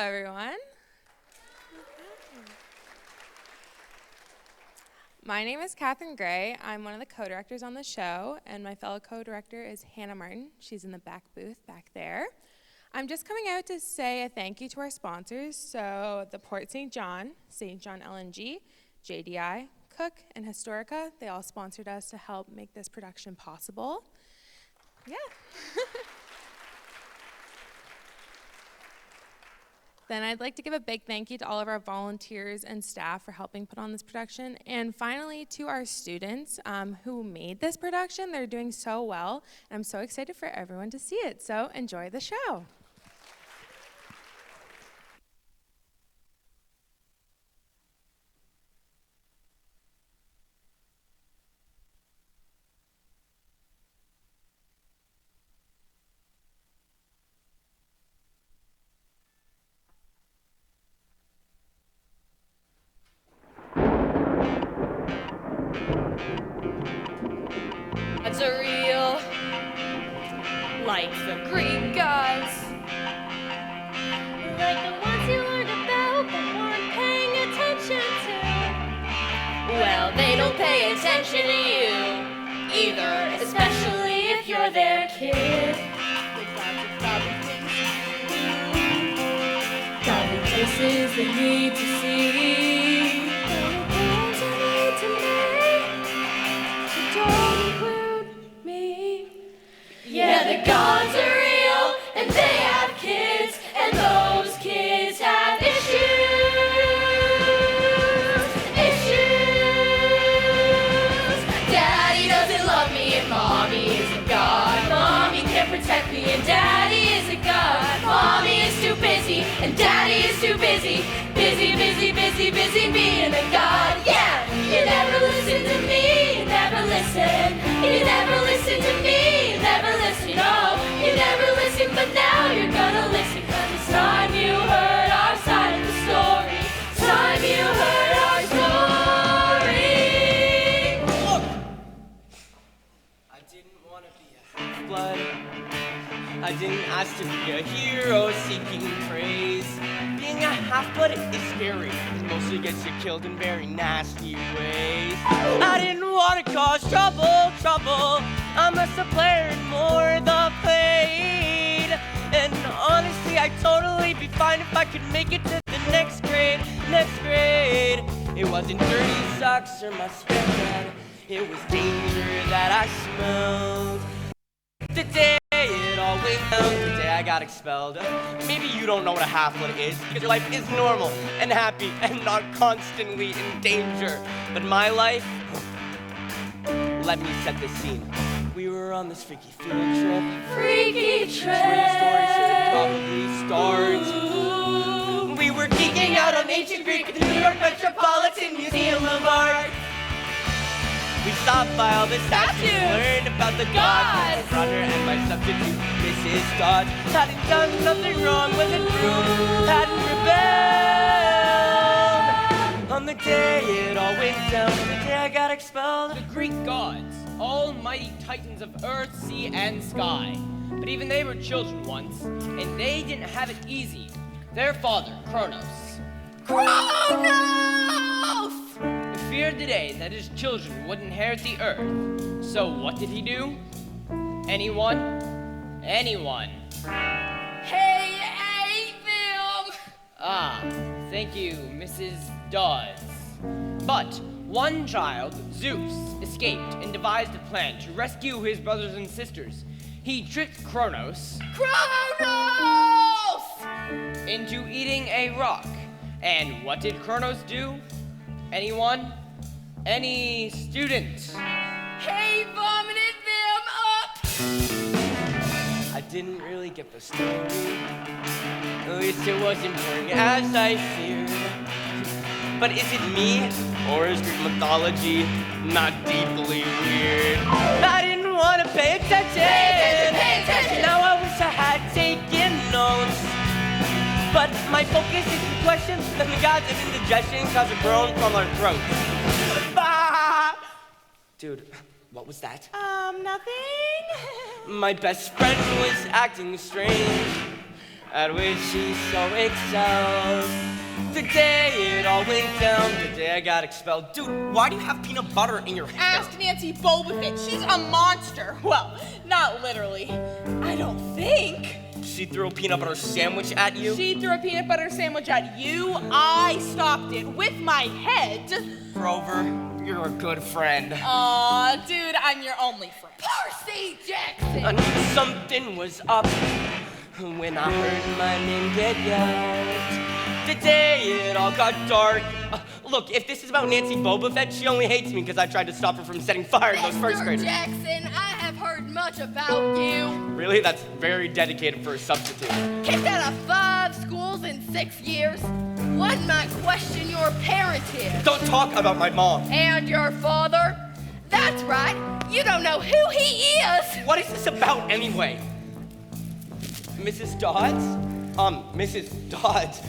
everyone. My name is Catherine Gray. I'm one of the co-directors on the show, and my fellow co-director is Hannah Martin. She's in the back booth back there. I'm just coming out to say a thank you to our sponsors, so the Port St. John LNG, JDI, Cook, and Historica. They all sponsored us to help make this production possible. Yeah. Then I'd like to give a big thank you to all of our volunteers and staff for helping put on this production. And finally, to our students who made this production. They're doing so well, and I'm so excited for everyone to see it. So enjoy the show. Gods are real, like the Greek gods, like the ones you learned about but weren't paying attention to. well, they don't pay attention to you either, especially if you're their kid. Godly places they need to see. Yeah, the gods are real, and they have kids, and those kids have issues. Daddy doesn't love me, and Mommy is a god. Mommy can't protect me, and Daddy is a god. Mommy is too busy, and Daddy is too busy. Busy being a god. Yeah, you never listen to me, you never listen. You never listen to me, you never listen. No, you never listen, but now you're gonna listen. 'Cause it's time you heard our side of the story. It's time you heard our story. Look! I didn't want to be a half-blood. I didn't ask to be a hero seeking praise. Being a half-blood is scary. It mostly gets you killed in very nasty ways. I didn't want to cause trouble. I'm less a player and more the played. And honestly, I'd totally be fine if I could make it to the next grade. It wasn't dirty socks or my spare bed. It was danger that I smelled. The day it all went down, the day I got expelled. Maybe you don't know what a half-blood is, because your life is normal and happy and not constantly in danger. But my life, let me set the scene. We were on this freaky field trip. Freaky That's where the story should probably start. We were geeking out on ancient Greek at the New York Metropolitan Museum of Art. We stopped by all the statues, learned about the gods. My brother and my substitute, Mrs. Dodge, hadn't done nothing wrong, wasn't rude, hadn't rebelled. On the day it all went down, the day I got expelled. The Greek gods, almighty titans of earth, sea, and sky. But even they were children once, and they didn't have it easy. Their father, Kronos, feared the day that his children would inherit the earth. So what did he do? Anyone? Hey, I hate them! Ah, thank you, Mrs. Dodds. But one child, Zeus, escaped and devised a plan to rescue his brothers and sisters. He tricked Kronos into eating a rock. And what did Kronos do? Anyone? Any student? He vomited them up! I didn't really get the story. At least it wasn't boring as I feared. But is it me, or is Greek mythology not deeply weird? I didn't want to pay attention. Pay attention! Now I wish I had taken notes. But my focus is in questions, and the gods of indigestion cause a groan from our throats. Dude, what was that? Nothing. My best friend was acting strange. at which he so excels. The day it all went down, the day I got expelled. Dude, why do you have peanut butter in your hair? Ask Nancy Bobofit. She's a monster. Well, not literally. I don't think. She threw a peanut butter sandwich at you? She threw a peanut butter sandwich at you. I stopped it with my head. Grover, you're a good friend. Aw, dude, I'm your only friend. Percy Jackson! I knew something was up when I heard my name get yelled. The day it all got dark. Look, if this is about Nancy Bobofet, she only hates me because I tried to stop her from setting fire to those first Mr. graders. Jackson, I have heard much about you. Really? That's very dedicated for a substitute. Kicked out of 5 schools in 6 years. One might question your parentage. Don't talk about my mom. And your father? That's right. You don't know who he is. What is this about anyway? Mrs. Dodds? Mrs. Dodds,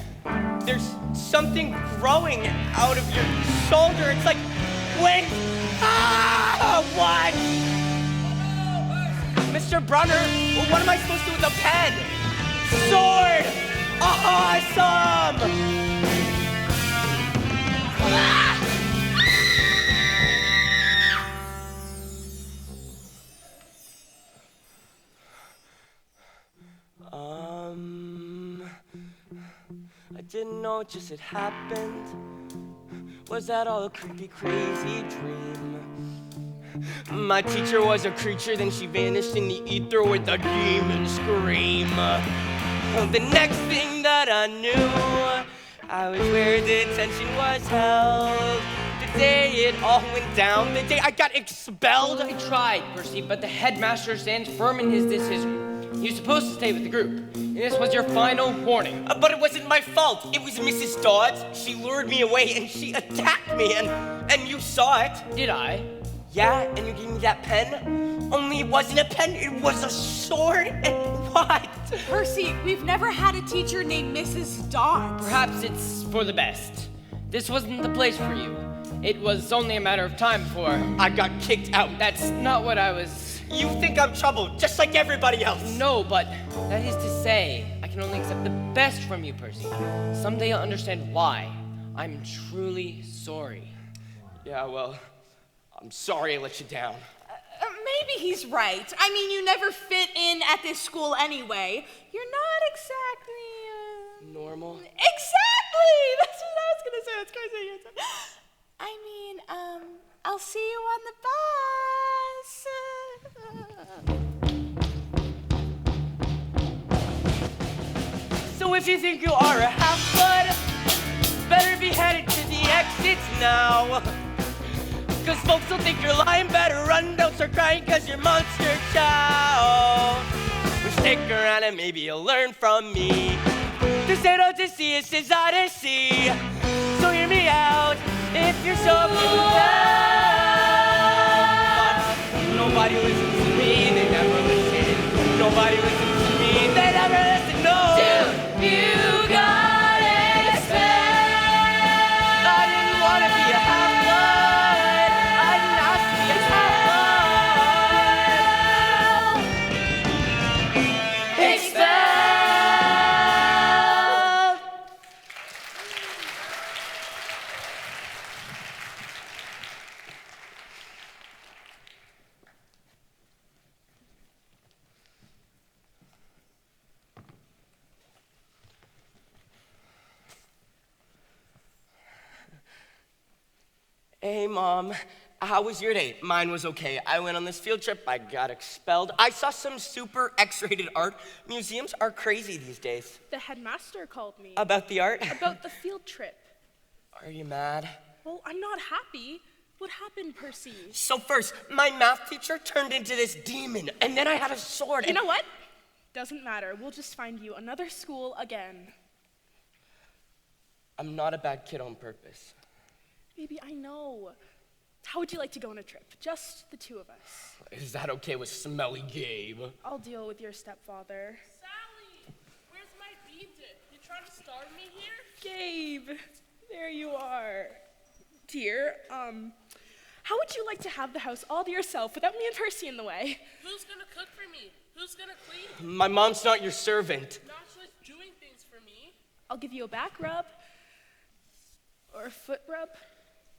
there's something growing out of your shoulder. It's like, wait, what? Mr. Brunner, what am I supposed to do with a pen? Sword! Awesome! I didn't know it just had happened. Was that all a creepy, crazy dream? My teacher was a creature, then she vanished in the ether with a demon scream. The next thing that I knew, I was where detention was held. The day it all went down, the day I got expelled. I tried, Percy, but the headmaster stands firm in his decision. You're supposed to stay with the group, and this was your final warning. But it wasn't my fault. It was Mrs. Dodds. She lured me away and she attacked me, and you saw it. Did I? Yeah, and you gave me that pen. Only it wasn't a pen, it was a sword. And what? Percy, we've never had a teacher named Mrs. Dodds. Perhaps it's for the best. This wasn't the place for you. It was only a matter of time before I got kicked out. That's not what I was... You think I'm trouble, just like everybody else. No, but that is to say, I can only accept the best from you, Percy. Someday you'll understand why. I'm truly sorry. Yeah, well, I'm sorry I let you down. Maybe he's right. I mean, you never fit in at this school anyway. You're not exactly... Normal? Exactly! That's what I was gonna say. That's crazy. I mean, I'll see you on the bus. So if you think you are a half-blood, better be headed to the exits now. Cause folks will think you're lying, better run, don't start crying cause you're monster child. But stick around and maybe you'll learn from me. To say no to see is his odyssey. So hear me out if you're so blue. But nobody listens to me, they never listen. Nobody listens to me, they never listen, no. Dude, you got expelled. I didn't want to be a half-blood. I didn't ask to be a half-blood. Expelled. Hey, Mom. How was your day? Mine was okay. I went on this field trip. I got expelled. I saw some super X-rated art. Museums are crazy these days. The headmaster called me About the art? about the field trip. Are you mad? Well, I'm not happy. What happened, Percy? So first, my math teacher turned into this demon, and then I had a sword. You know what? Doesn't matter. We'll just find you another school again. I'm not a bad kid on purpose. Baby, I know. How would you like to go on a trip? Just the two of us. Is that okay with smelly Gabe? I'll deal with your stepfather. Sally, where's my bean dip? You trying to starve me here? Gabe, there you are. Dear, how would you like to have the house all to yourself without me and Percy in the way? Who's gonna cook for me? Who's gonna clean? My mom's not your servant. Not just do I'll give you a back rub. Or a foot rub.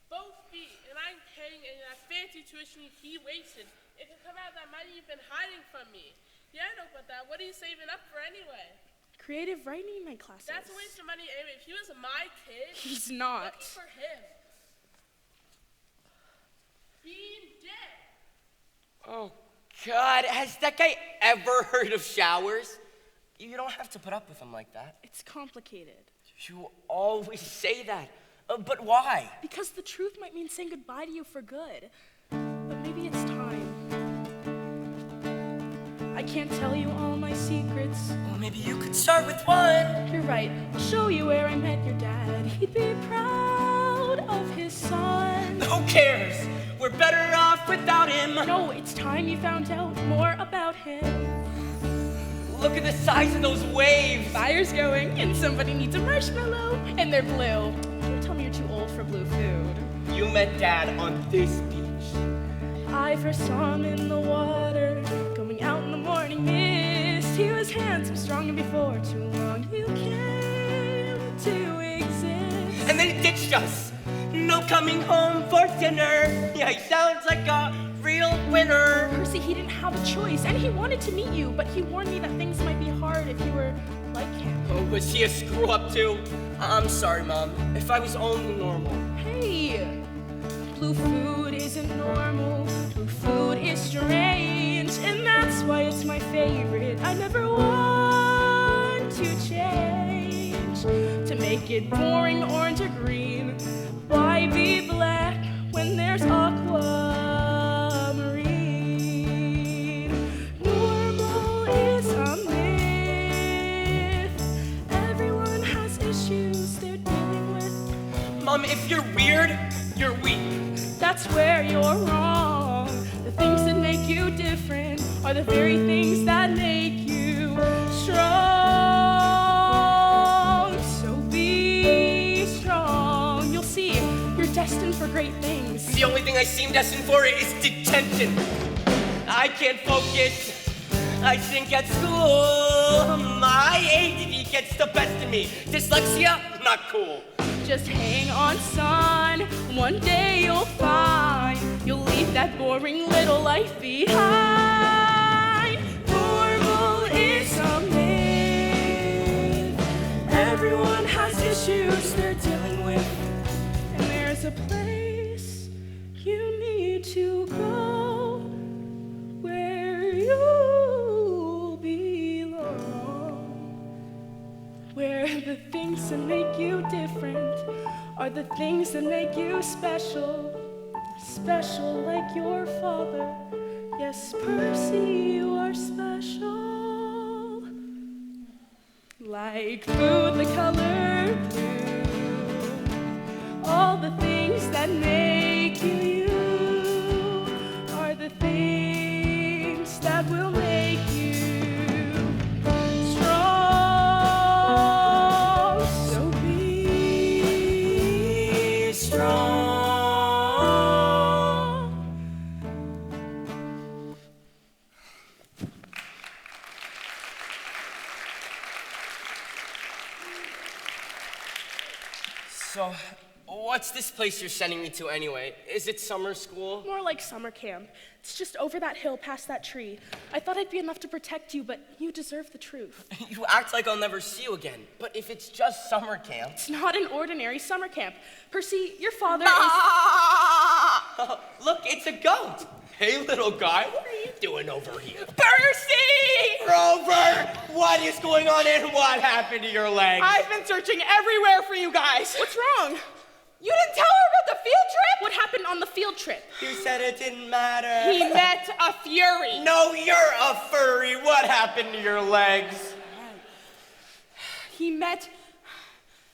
Both feet, and I'm paying in that fancy tuition he wasted. It could come out of that money you've been hiding from me. Yeah, I know about that. What are you saving up for anyway? Creative writing night classes. That's a waste of money anyway. If he was my kid, He's not. lucky for him. Being dead. Oh, God, has that guy ever heard of showers? You don't have to put up with him like that. It's complicated. You always say that. But why? Because the truth might mean saying goodbye to you for good. But maybe it's time. I can't tell you all my secrets. Well, maybe you could start with one. You're right. I'll show you where I met your dad. He'd be proud of his son. Who cares? We're better off without him. No, it's time you found out more about him. Look at the size of those waves. Fire's going, and somebody needs a marshmallow, and they're blue. Don't tell me you're too old for blue food. You met Dad on this beach. I first saw him in the water, going out in the morning mist. He was handsome, strong, and before too long you came to exist. And then he ditched us. No coming home for dinner. Yeah, he sounds like a real winner. Percy, he didn't have a choice, and he wanted to meet you, but he warned me that things might be hard if you were like him. Oh, was he a screw-up too? I'm sorry, Mom. If I was only normal. Hey, blue food isn't normal. Blue food is strange, and that's why it's my favorite. I never want to change, to make it boring, orange or green. Why be black when there's aquamarine? Normal is a myth. Everyone has issues they're dealing with. Mom, if you're weird, you're weak. That's where you're wrong. The things that make you different are the very things that make you strong. So be strong. You'll see, you're destined for great things. The only thing I seem destined for is detention. I can't focus. I stink at school. My ADD gets the best of me. Dyslexia, not cool. Just hang on, son. One day you'll find you'll leave that boring little life behind. Normal is a myth. Everyone has issues they're dealing with, and there's a place you need to go where you belong, where the things that make you different are the things that make you special, special like your father. Yes, Percy, you are special. Like food, the color blue, all the things that make you you are the things that will make you strong. So be strong. So, what's this place you're sending me to anyway? Is it summer school? More like summer camp. It's just over that hill past that tree. I thought I'd be enough to protect you, but you deserve the truth. You act like I'll never see you again. But if it's just summer camp... It's not an ordinary summer camp. Percy, your father Ah! Look, it's a goat. Hey, little guy, what are you doing over here? Percy! Grover, what is going on and what happened to your legs? I've been searching everywhere for you guys. What's wrong? You didn't tell her about the field trip? What happened on the field trip? You said it didn't matter. He met a fury. No, you're a furry. What happened to your legs? He met...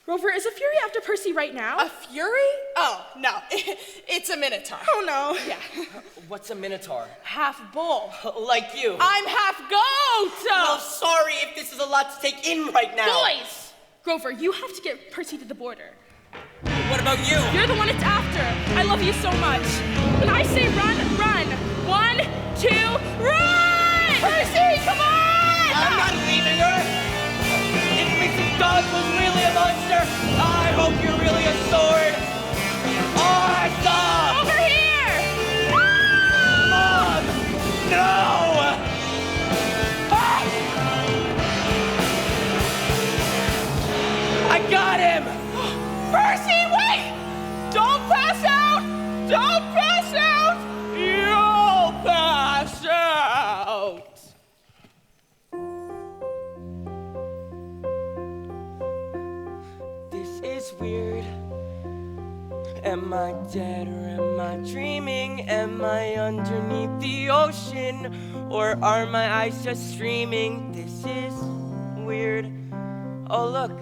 Grover, is a fury after Percy right now? A fury? Oh, no. It's a minotaur. Oh, no. Yeah. What's a minotaur? Half bull. Like you. I'm half goat. Well, sorry if this is a lot to take in right now. Boys! Grover, you have to get Percy to the border. What about you? You're the one it's after. I love you so much. When I say run, run. 1, 2, run! Percy, come on! I'm not leaving her. If Mrs. Dodge was really about is weird. Am I dead or am I dreaming? Am I underneath the ocean? Or are my eyes just streaming? This is weird. Oh look,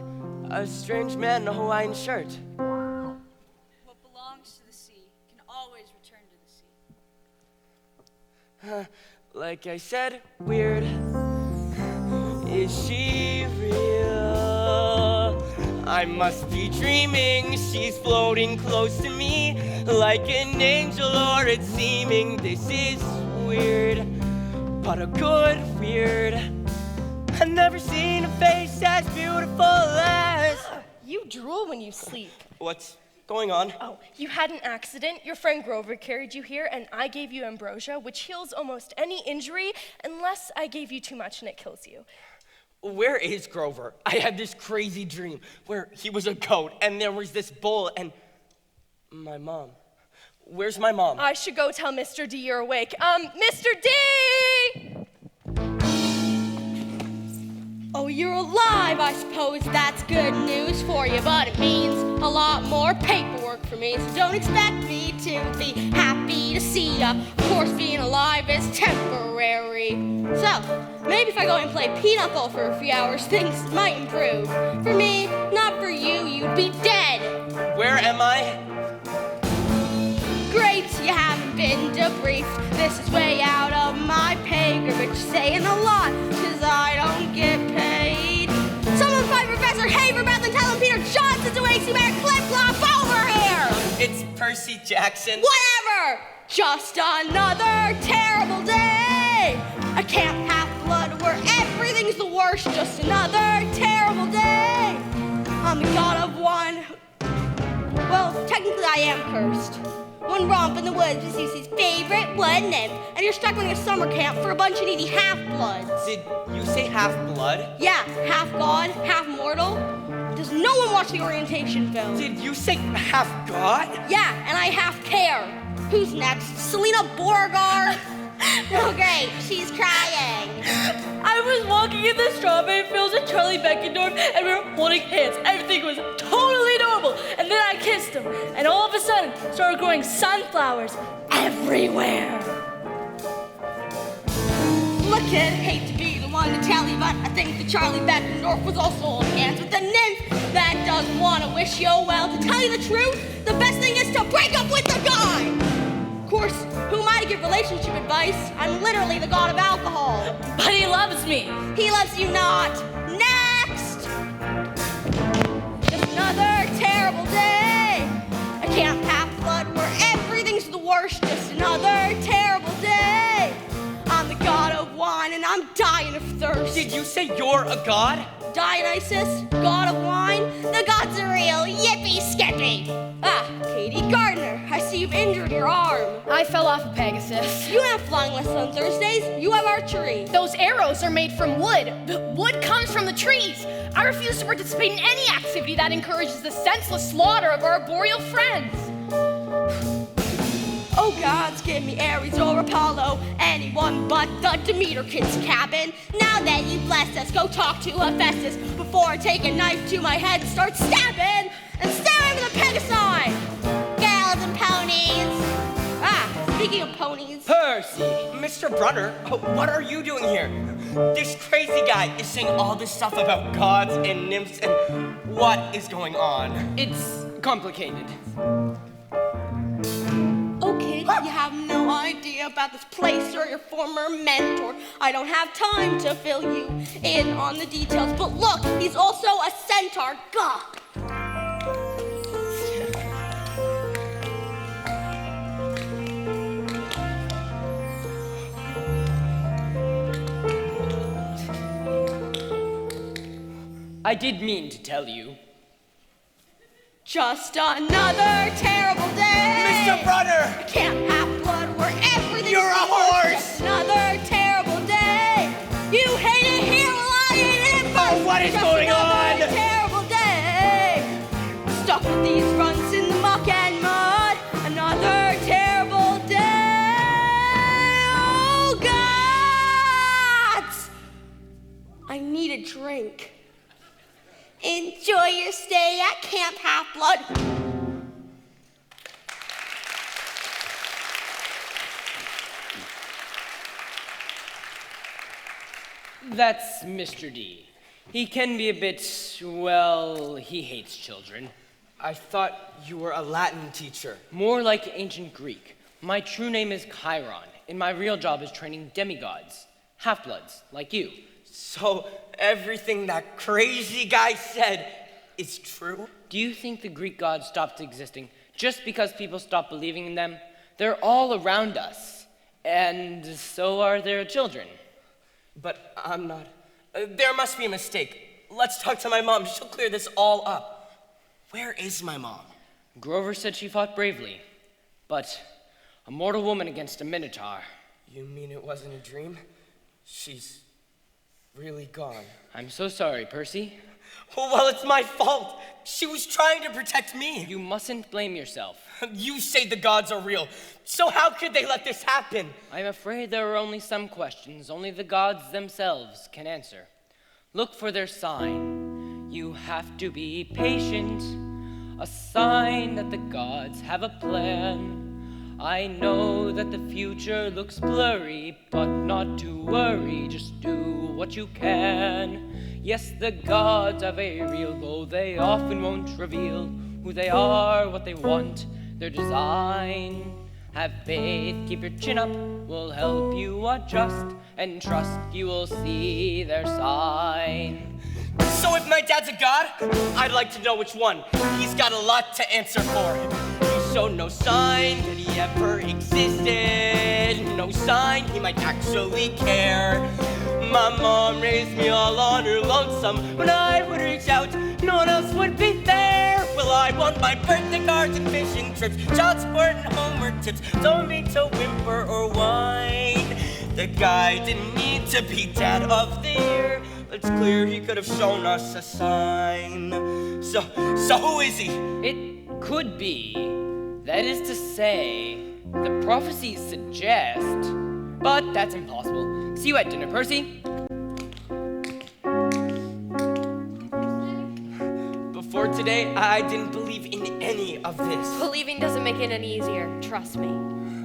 a strange man in a Hawaiian shirt. What belongs to the sea can always return to the sea. Like I said, weird. Is she real? I must be dreaming. She's floating close to me like an angel, or it's seeming. This is weird, but a good weird. I've never seen a face as beautiful as... You drool when you sleep. What's going on? Oh, you had an accident. Your friend Grover carried you here, and I gave you ambrosia, which heals almost any injury, unless I gave you too much and it kills you. Where is Grover? I had this crazy dream where he was a goat, and there was this bull, and my mom. Where's my mom? I should go tell Mr. D you're awake. Mr. D! Oh, you're alive, I suppose that's good news for you, but it means a lot more paperwork for me, so don't expect me to be happy to see ya. Of course, being alive is temporary. So, maybe if I go and play pinochle for a few hours, things might improve. For me, not for you, you'd be dead. Where am I? Great, you haven't been debriefed. This is way out of my pay grade, but you're saying a lot, cause I don't get paid. Someone find Professor Haverbeth and tell him Peter Johnson's a wasty man flip-flop over here! It's Percy Jackson. Whatever! Just another terrible day! A camp half-blood where everything's the worst. Just another terrible day! I'm the god of wine. Well, technically I am cursed. One romp in the woods with Susie's favorite blood nymph, and you're stuck in a summer camp for a bunch of needy half-bloods. Did you say half-blood? Yeah, half-god, half-mortal. Does no one watch the orientation film? Did you say half-god? Yeah, and I half-care. Who's next? Selena Beauregard? Oh, great, she's crying. I was walking in the strawberry fields with Charlie Beckendorf, and we were holding hands. Everything was totally normal. And then I kissed him, and all of a sudden, started growing sunflowers everywhere. Look, kid, hate to be the one to tell you, but I think that Charlie Beckendorf was also holding hands with a nymph that doesn't want to wish you well. To tell you the truth, the best thing is to break up with the guy. Of course, who am I to give relationship advice? I'm literally the god of alcohol. But he loves me. He loves you not. Next! Just another terrible day. A camp half-blood where everything's the worst. Just another terrible day. I'm the god of wine and I'm dying of thirst. Did you say you're a god? Dionysus, god of wine? The gods are real. Yippee skippy. Ah, Katie Gardner, I see you've injured your arm. I fell off a Pegasus. You have flying lessons on Thursdays. You have archery. Those arrows are made from wood. The wood comes from the trees. I refuse to participate in any activity that encourages the senseless slaughter of our arboreal friends. Oh, gods, give me Ares or Apollo, anyone but the Demeter kid's cabin. Now that you've blessed us, go talk to Hephaestus before I take a knife to my head and start stabbing and stabbing the Pegasi. Gals and ponies. Ah, speaking of ponies. Percy, Mr. Brunner, what are you doing here? This crazy guy is saying all this stuff about gods and nymphs, and what is going on? It's complicated. Okay, you have no idea about this place or your former mentor. I don't have time to fill you in on the details, but look, he's also a centaur. God. I did mean to tell you. Just another terrible day. Mr. Brunner! I can't have blood where everything's You're a horse! Just another terrible day. You hate it here while I hate it first. Oh, what is Just going another on? Terrible day. Stuck with these runts in the muck and mud. Another terrible day. Oh, gods! I need a drink. Enjoy your stay at Camp Half-Blood. That's Mr. D. He can be a bit, well, he hates children. I thought you were a Latin teacher. More like ancient Greek. My true name is Chiron, and my real job is training demigods, half-bloods, like you. So everything that crazy guy said is true? Do you think the Greek gods stopped existing just because people stopped believing in them? They're all around us, and so are their children. But I'm not. There must be a mistake. Let's talk to my mom. She'll clear this all up. Where is my mom? Grover said she fought bravely, but a mortal woman against a minotaur. You mean it wasn't a dream? She's really gone. I'm so sorry, Percy. Well, it's my fault. She was trying to protect me. You mustn't blame yourself. You say the gods are real, so how could they let this happen? I'm afraid there are only some questions only the gods themselves can answer. Look for their sign. You have to be patient. A sign that the gods have a plan. I know that the future looks blurry, but not to worry, just do what you can. Yes, the gods are very real, though they often won't reveal who they are, what they want, their design. Have faith, keep your chin up, we'll help you adjust, and trust you will see their sign. So if my dad's a god, I'd like to know which one. He's got a lot to answer for. He showed no sign that he ever existed. No sign he might actually care. My mom raised me all on her lonesome. When I would reach out, no one else would be there. Well, I want my birthday cards and fishing trips, child support and homework tips. Don't need to whimper or whine. The guy didn't need to be dad of the year. It's clear he could have shown us a sign. So who is he? It could be. That is to say, the prophecies suggest, but that's impossible. See you at dinner, Percy. Before today, I didn't believe in any of this. Believing doesn't make it any easier, trust me.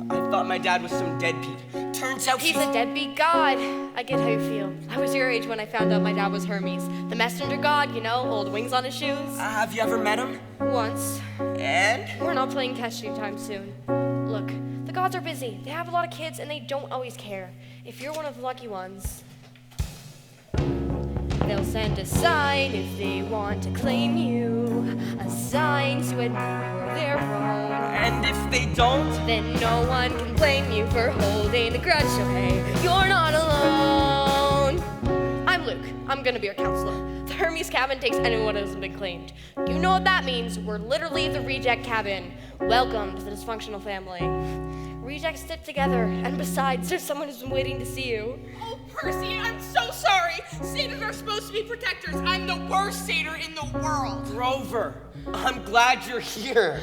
I thought my dad was some deadbeat. Turns out He's a deadbeat god. I get how you feel. I was your age when I found out my dad was Hermes. The messenger god, you know, old wings on his shoes. Have you ever met him? Once. And? We're not playing catch anytime soon. Look, the gods are busy. They have a lot of kids and they don't always care. If you're one of the lucky ones, they'll send a sign if they want to claim you. A sign to admit you're their own. And if they don't? Then no one can blame you for holding a grudge, so hey, you're not alone. I'm Luke. I'm gonna be your counselor. The Hermes cabin takes anyone who hasn't been claimed. You know what that means. We're literally the reject cabin. Welcome to the dysfunctional family. Rejects stick together, and besides, there's someone who's been waiting to see you. Oh, Percy, I'm so sorry. Satyrs are supposed to be protectors. I'm the worst satyr in the world. Grover, I'm glad you're here.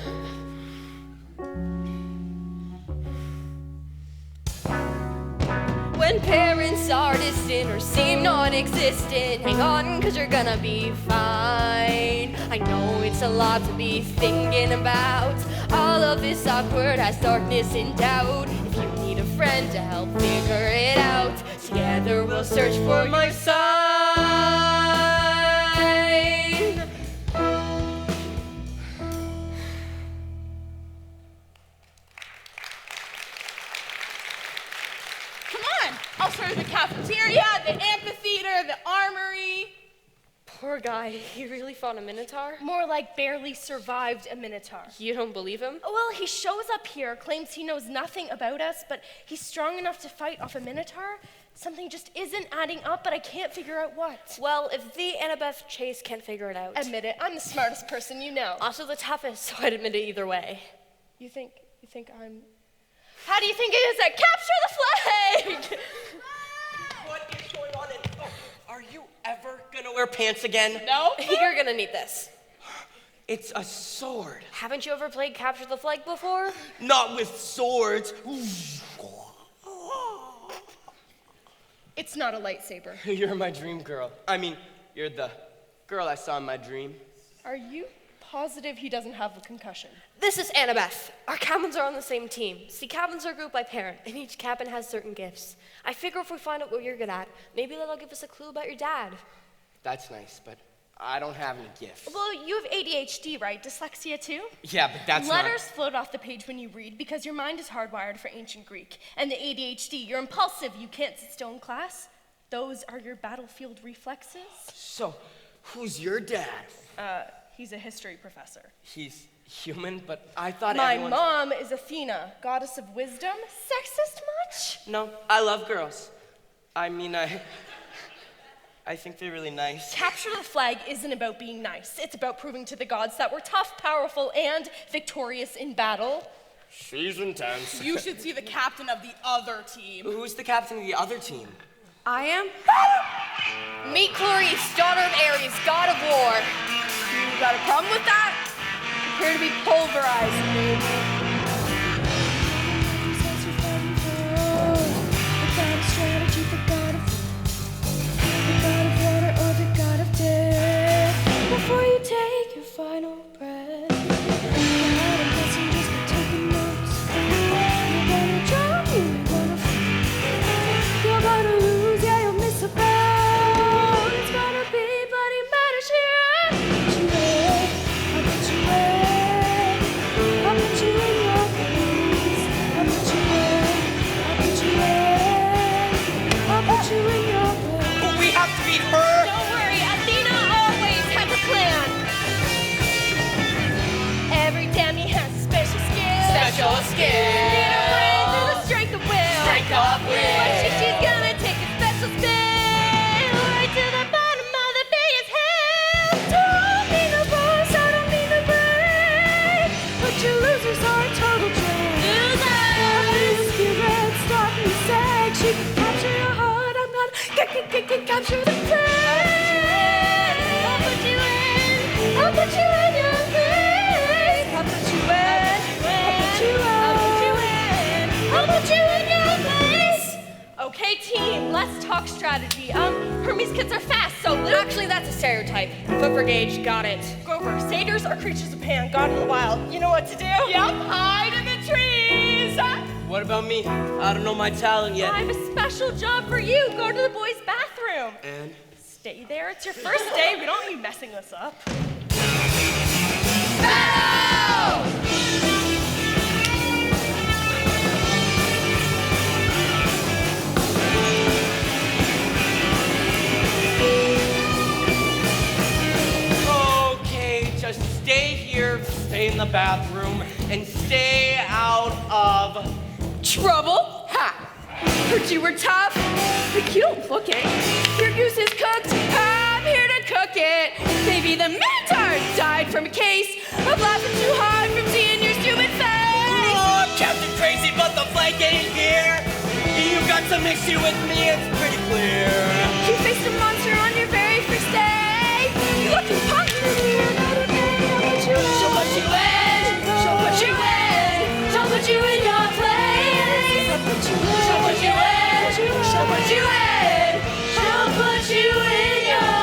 When parents are distant or seem non-existent, hang on, cause you're gonna be fine. I know it's a lot to be thinking about. All of this awkward has darkness and doubt. If you need a friend to help figure it out, together we'll search for my sign. Come on, I'll show you the cafeteria, the amphitheater, the armory. Poor guy, he really fought a minotaur? More like barely survived a minotaur. You don't believe him? Well, he shows up here, claims he knows nothing about us, but he's strong enough to fight off a minotaur. Something just isn't adding up, but I can't figure out what. Well, if the Annabeth Chase can't figure it out. Admit it, I'm the smartest person you know. Also the toughest, so I'd admit it either way. You think I'm... How do you think it is that capture the flag? What is going on? Are you ever gonna wear pants again? No? You're gonna need this. It's a sword. Haven't you ever played Capture the Flag before? Not with swords. It's not a lightsaber. You're my dream girl. I mean, you're the girl I saw in my dream. Are you positive he doesn't have a concussion? This is Annabeth. Our cabins are on the same team. See, cabins are grouped by parent, and each cabin has certain gifts. I figure if we find out what you're good at, maybe that'll give us a clue about your dad. That's nice, but I don't have any gifts. Well, you have ADHD, right? Dyslexia too? Yeah, but that's Letters float off the page when you read because your mind is hardwired for ancient Greek. And the ADHD, you're impulsive, you can't sit still in class. Those are your battlefield reflexes. So, who's your dad? He's a history professor. He's human, but I thought My everyone... mom is Athena, goddess of wisdom. Sexist much? No, I love girls. I mean, I think they're really nice. Capture the flag isn't about being nice. It's about proving to the gods that we're tough, powerful, and victorious in battle. She's intense. You should see the captain of the other team. Who's the captain of the other team? I am? Meet Clarice, daughter of Ares, god of war. You got a problem with that? Prepare to be pulverized, baby. Strategy for God of water or the God of death. Before you take your final breath, God of passengers for taking notes. You're gonna drown, you're gonna fall. You're gonna lose, yeah, you'll miss a boat. It's gonna be bloody murder, Sheeran. I'll put you in. I'll put you in your place. I'll put you in. I'll put you in. I'll put you in your place. But we have to beat her! Don't worry, Athena always has a plan. Every Demi has a special skill. Special skill. Need a brain through the strength of will. Strength of will. Watch it, she's gonna take a special spin. Right to the bottom of the biggest hill. Don't mean the voice, I don't mean the brain. But you losers are a total drain. Losers! Spirit, stop me, sex. She can capture your heart, I'm gonna capture the brain. I'll put you in. I'll put you in your place. I'll put you in. I'll put you in your place. Okay, team, let's talk strategy. Hermes kids are fast, so Actually, that's a stereotype. Foot for gauge, got it. Grover, satyrs are creatures of Pan, God in the wild. You know what to do? Yep, hide in the trees. What about me? I don't know my talent yet. I have a special job for you. Go to the boys' bathroom. And? Stay there. It's your first day. We don't want you messing this up. Okay, just stay here, stay in the bathroom, and stay out of... Trouble? Ha! Heard you were tough, but you don't look it. Your goose is cooked. I'm here to cook it. Maybe the Minotaur died from a case of laughing too hard from seeing your stupid face. Oh, I'm Captain Crazy, but the flag ain't here. You got some issue with me, it's pretty clear. You faced a monster on your very first day. You looking punk in the mirror, not a day. I'll put you in. She'll put you in. She'll put you in. She'll put you in your place. I'll put you in. She'll put you in. She'll put you in. She'll put you in your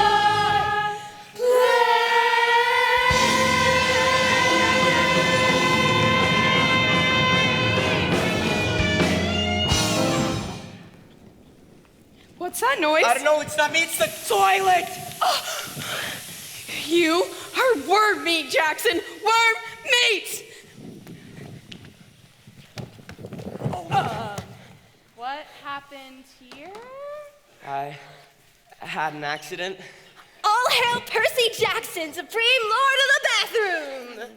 What's that noise? I don't know, it's not me, it's the toilet! You are worm meat, Jackson. Worm meat! What happened here? I had an accident. All hail Percy Jackson, Supreme Lord of the Bathroom!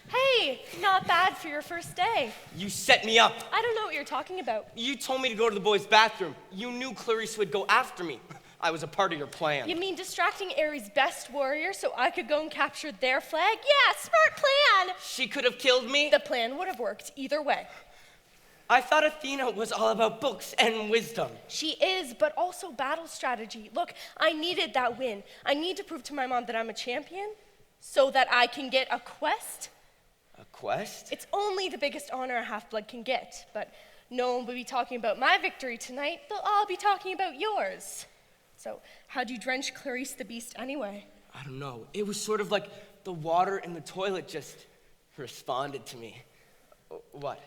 Hey, not bad for your first day. You set me up. I don't know what you're talking about. You told me to go to the boys' bathroom. You knew Clarice would go after me. I was a part of your plan. You mean distracting Ares' best warrior so I could go and capture their flag? Yeah, smart plan! She could have killed me. The plan would have worked either way. I thought Athena was all about books and wisdom. She is, but also battle strategy. Look, I needed that win. I need to prove to my mom that I'm a champion so that I can get a quest. A quest? It's only the biggest honor a half-blood can get, but no one will be talking about my victory tonight. They'll all be talking about yours. So, how'd you drench Clarice the Beast anyway? I don't know. It was sort of like the water in the toilet just responded to me. What?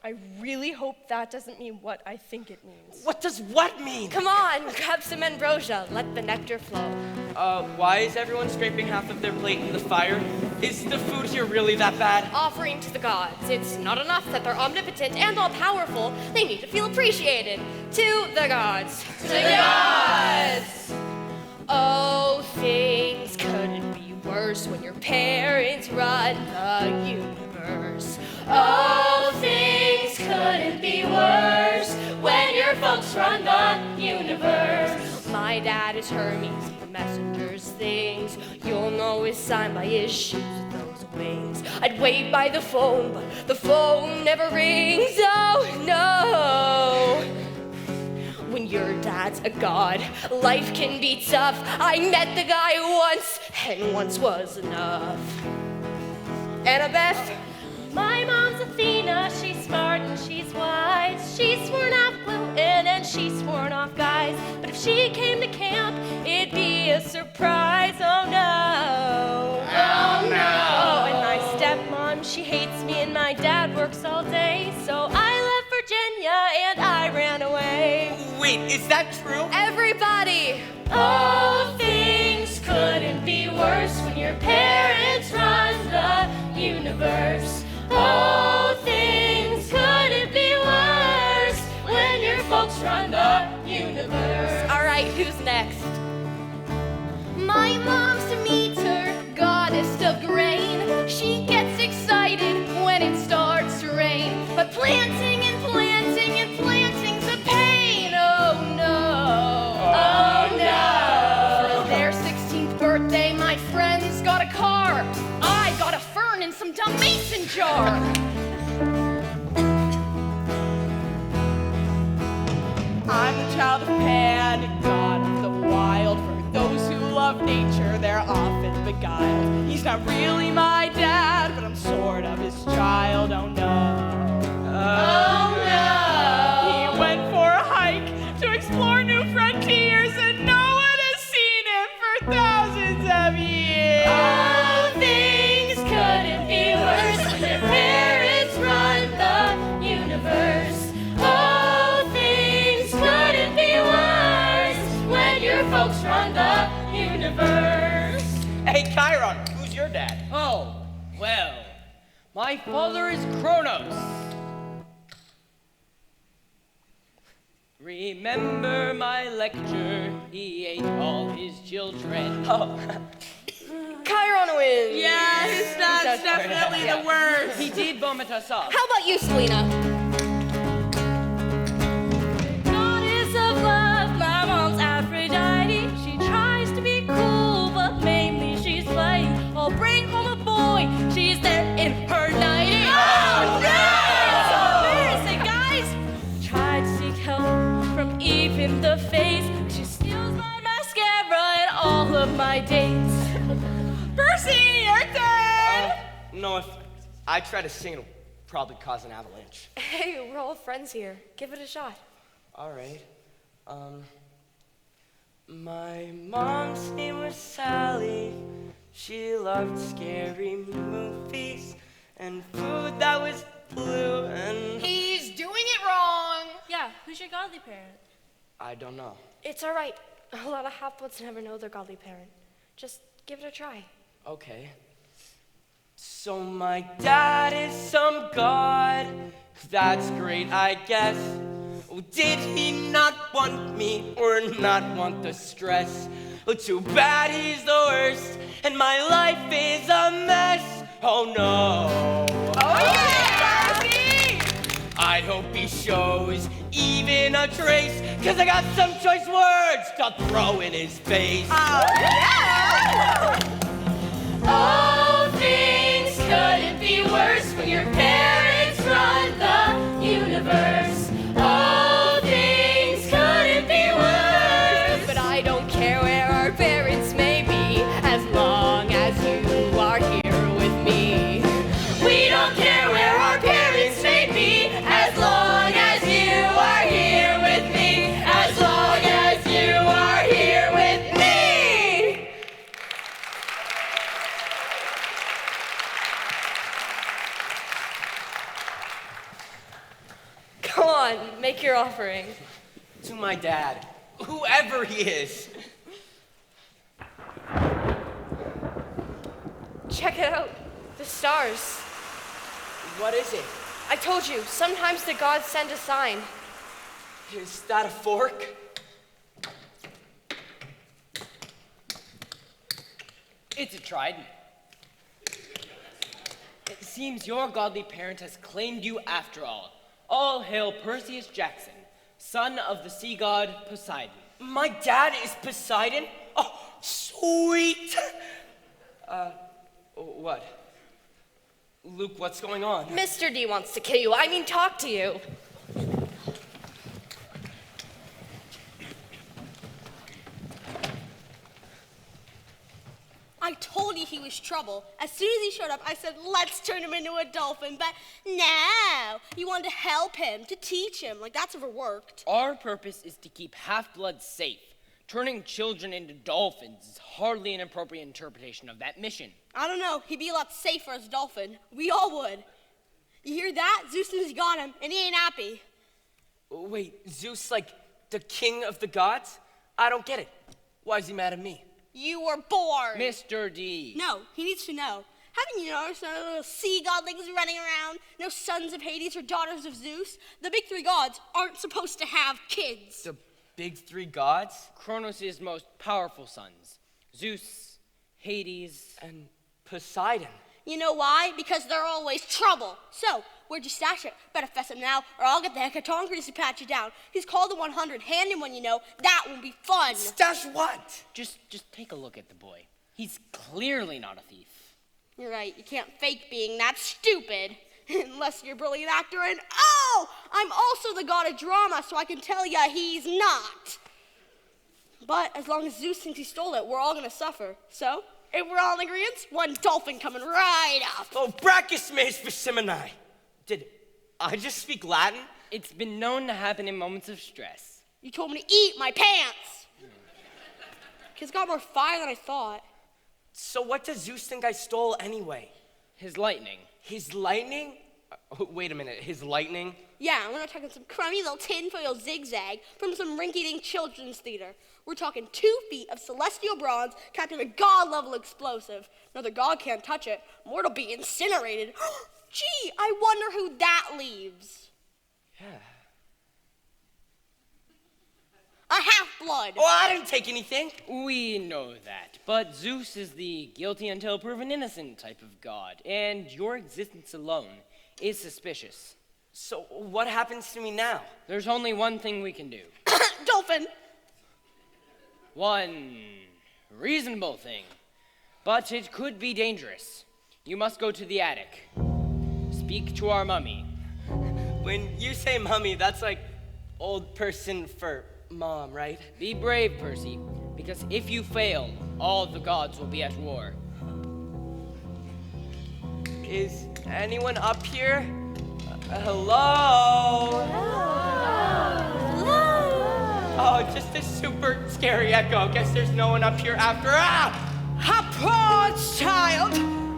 I really hope that doesn't mean what I think it means. What does what mean? Come on, grab some ambrosia. Let the nectar flow. Why is everyone scraping half of their plate in the fire? Is the food here really that bad? Offering to the gods. It's not enough that they're omnipotent and all-powerful. They need to feel appreciated. To the gods. To the gods! Oh, things couldn't be worse when your parents run the universe. Oh, things couldn't be worse when your folks run the universe. My dad is Hermes, he messengers things. You'll know his sign by his shoes with those wings. I'd wait by the phone, but the phone never rings. Oh, no. When your dad's a god, life can be tough. I met the guy once, and once was enough. Annabeth? My mom's Athena, she's smart and she's wise. She's sworn off gluten and she's sworn off guys. But if she came to camp, it'd be a surprise, oh no. Oh no. Oh, and my stepmom, she hates me and my dad works all day. So I left Virginia and I ran away. Wait, is that true? Everybody! Oh, things couldn't be worse when your parents run the universe. Oh, things couldn't be worse when your folks run the universe. All right, who's next? My mom's Demeter, goddess of grain. She gets excited when it starts to rain. But planting and planting and planting's a pain. Oh no. Oh no. For their 16th birthday, my friends got a car. I got a fern in some dumb mason jar. I'm the child of Pan, god of the wild. For those who love nature, they're often beguiled. He's not really my dad, but I'm sort of his child. Oh no. Oh no. He went for a hike to explore new frontiers, and no one has seen him for thousands of years. Oh, things couldn't be worse when your parents run the universe. Oh, things couldn't be worse when your folks run the universe. Hey, Chiron, who's your dad? Oh, well, my father is Kronos. Remember my lecture, he ate all his children. Oh, Chiron wins. Yes, that's definitely the worst. He did vomit us off. How about you, Selena? Goddess of love, my mom's Aphrodite. She tries to be cool, but mainly she's playing. I'll bring home a boy, she's there in her nightie. Oh, no! It's so embarrassing, guys. Tried to seek help from Eve in the face. She steals my mascara and all of my dates. Percy, your turn! no, if I try to sing, it'll probably cause an avalanche. Hey, we're all friends here. Give it a shot. All right. My mom's name was Sally. She loved scary movies and food that was blue and... He's doing it wrong. Yeah, who's your godly parent? I don't know. It's all right. A lot of half-bloods never know their godly parent. Just give it a try. Okay. So my dad is some god. That's great, I guess. Oh, did he not want me or not want the stress? Oh, too bad he's the worst, and my life is a mess. Oh no. Oh yeah, Percy! I hope he shows even a trace, 'cause I got some choice words to throw in his face. Oh yeah! Oh, things couldn't be worse when your parents run the universe. Oh, things couldn't be worse. But I don't care where our parents may be, as long as you are here with me. We don't care where our parents may be, as long as you are here with me. As long as you are here with me. offering? To my dad, whoever he is. Check it out. The stars. What is it? I told you, sometimes the gods send a sign. Is that a fork? It's a trident. It seems your godly parent has claimed you after all. All hail Percy Jackson, son of the sea god Poseidon. My dad is Poseidon? Oh, sweet! What? Luke, what's going on? Mr. D wants to kill you. I mean, talk to you. I told you he was trouble. As soon as he showed up, I said, let's turn him into a dolphin. But no, you wanted to help him, to teach him. Like, that's ever worked. Our purpose is to keep half-bloods safe. Turning children into dolphins is hardly an appropriate interpretation of that mission. I don't know. He'd be a lot safer as a dolphin. We all would. You hear that? Zeus has got him, and he ain't happy. Wait, Zeus, like the king of the gods? I don't get it. Why is he mad at me? You were born. Mr. D. No, he needs to know. Haven't you noticed no little sea godlings running around? No sons of Hades or daughters of Zeus? The big three gods aren't supposed to have kids. The big three gods? Kronos' most powerful sons. Zeus, Hades, and Poseidon. You know why? Because they're always trouble. So, where'd you stash it? Better fess him now, or I'll get the hecatonkers to pat you down. He's called the 100. Hand him when you know. That will be fun. Stash what? Just take a look at the boy. He's clearly not a thief. You're right. You can't fake being that stupid. Unless you're a brilliant actor and, oh! I'm also the god of drama, so I can tell ya he's not. But as long as Zeus thinks he stole it, we're all gonna suffer. So, if we're all in agreement, one dolphin coming right up. Oh, brachus meis persimmoni. Did I just speak Latin? It's been known to happen in moments of stress. You told me to eat my pants. Kid's got more fire than I thought. So what does Zeus think I stole anyway? His lightning. His lightning? Wait a minute, his lightning? Yeah, we're not talking some crummy little tinfoil zigzag from some rinky-dink children's theater. We're talking 2 feet of celestial bronze capped in a god-level explosive. Another god can't touch it. Mortal be incinerated. Gee, I wonder who that leaves. Yeah. A half-blood. Oh, I didn't take anything. We know that, but Zeus is the guilty until proven innocent type of god, and your existence alone is suspicious. So what happens to me now? There's only one thing we can do. Dolphin. One reasonable thing, but it could be dangerous. You must go to the attic. Speak to our mummy. When you say mummy, that's like old person for mom, right? Be brave, Percy, because if you fail, all the gods will be at war. Is anyone up here? Hello? Oh, just a super scary echo. Guess there's no one up here after. Approach, child!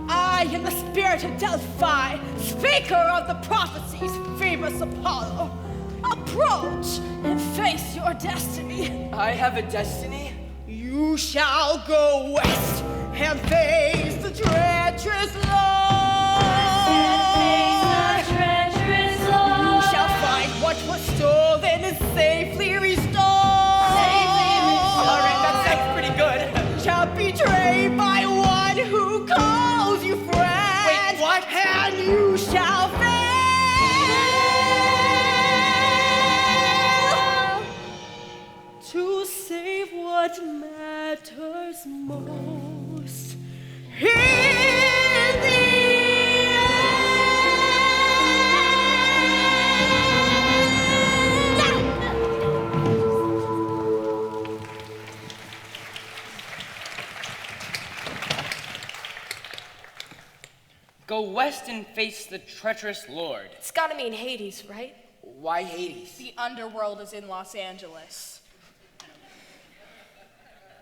I am the spirit of Delphi, speaker of the prophecies, famous Apollo. Approach and face your destiny. I have a destiny? You shall go west and face the treacherous Lord. You shall find what was stolen and safely restored. All right, that sounds pretty good. Shall betrayed by one who calls you friend. Wait, what? And you shall fail to save what matters most in the Go west and face the treacherous Lord. It's gotta mean Hades, right? Why Hades? The Underworld is in Los Angeles.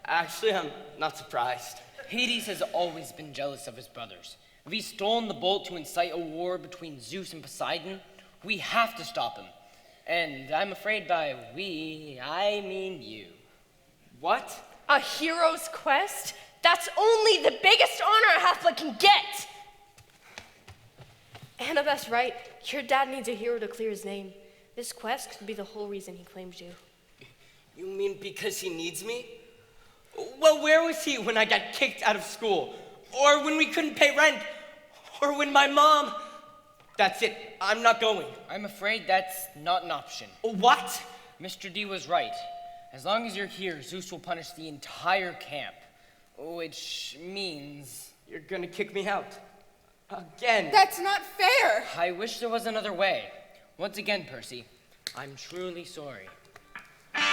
Actually, I'm not surprised. Hades has always been jealous of his brothers. If he's stolen the bolt to incite a war between Zeus and Poseidon, we have to stop him. And I'm afraid by we, I mean you. What? A hero's quest? That's only the biggest honor a half-blood can get! Annabeth's right. Your dad needs a hero to clear his name. This quest could be the whole reason he claimed you. You mean because he needs me? Well, where was he when I got kicked out of school? Or when we couldn't pay rent? Or when my mom... That's it. I'm not going. I'm afraid that's not an option. What? Mr. D was right. As long as you're here, Zeus will punish the entire camp. Which means... You're gonna kick me out. Again. That's not fair. I wish there was another way. Once again, Percy, I'm truly sorry. 6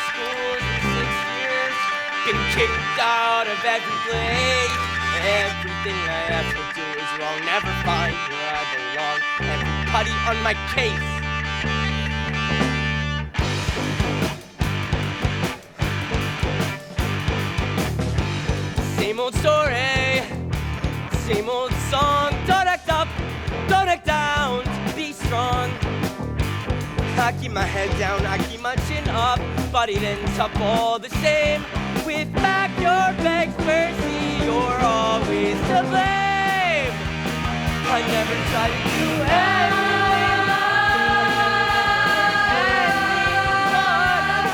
schools in 6 years. Been kicked out of every place. Everything I ever do is wrong. Never find where I belong. Everybody on my case. Same old story, same old song. Don't act up, don't act down, be strong. I keep my head down, I keep my chin up, but it ends up all the same. With back your bags, Percy, you're always to blame. I never try to do anything,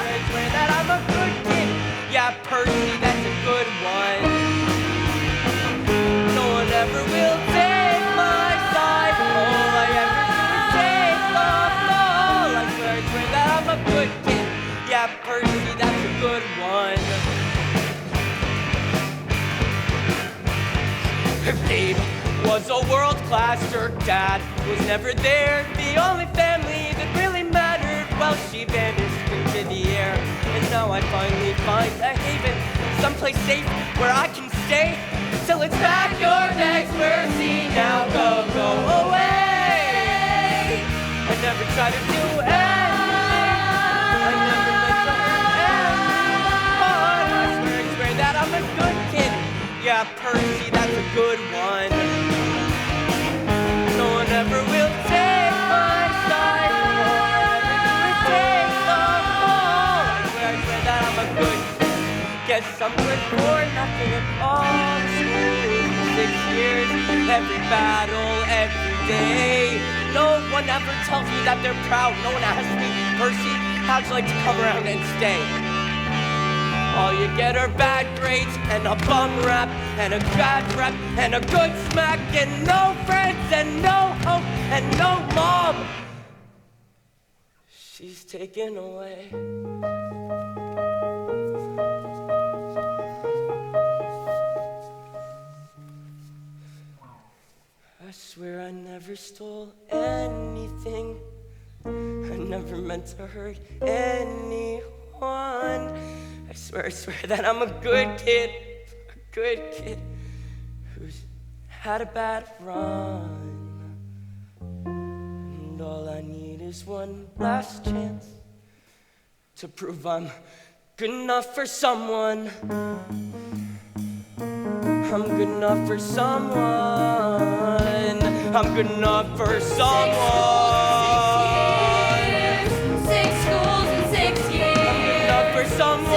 I swear that I'm a good kid. Yeah, Percy, that's a good one. No one ever will take my side. All I ever do is take the fall. I swear that I'm a good kid. Yeah, Percy, that's a good one. Babe was a world-class jerk. Dad was never there. The only family that really mattered. Well, she vanished into the air, and now I finally find a haven, someplace safe where I can stay till it's back your next Percy. Now go away. I never try to do anything. I never meant to hurt anyone. I swear that I'm a good kid. Yeah, Percy, that's a good one. No one ever will take my side. Guess I'm good for nothing at all. School, 6 years, every battle, every day. No one ever tells me that they're proud. No one asks me, Percy, how'd you like to come around and stay? All you get are bad grades and a bum rap and a bad rep and a good smack and no friends and no hope and no mom. She's taken away. I swear I never stole anything. I never meant to hurt anyone. I swear that I'm a good kid who's had a bad run. And all I need is one last chance to prove I'm good enough for someone. I'm good enough for someone. I'm good enough for someone. 6 schools in 6 years. I'm good enough for someone.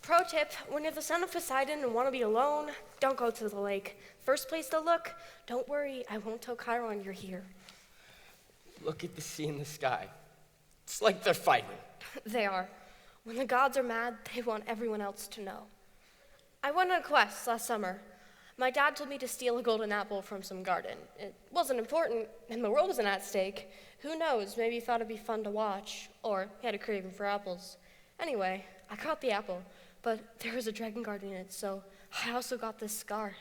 Pro tip, when you're the son of Poseidon and want to be alone, don't go to the lake. First place to look, don't worry, I won't tell Chiron you're here. Look at the sea in the sky. It's like they're fighting. They are. When the gods are mad, they want everyone else to know. I went on a quest last summer. My dad told me to steal a golden apple from some garden. It wasn't important, and the world wasn't at stake. Who knows, maybe he thought it'd be fun to watch, or he had a craving for apples. Anyway, I got the apple, but there was a dragon guarding it, so I also got this scar.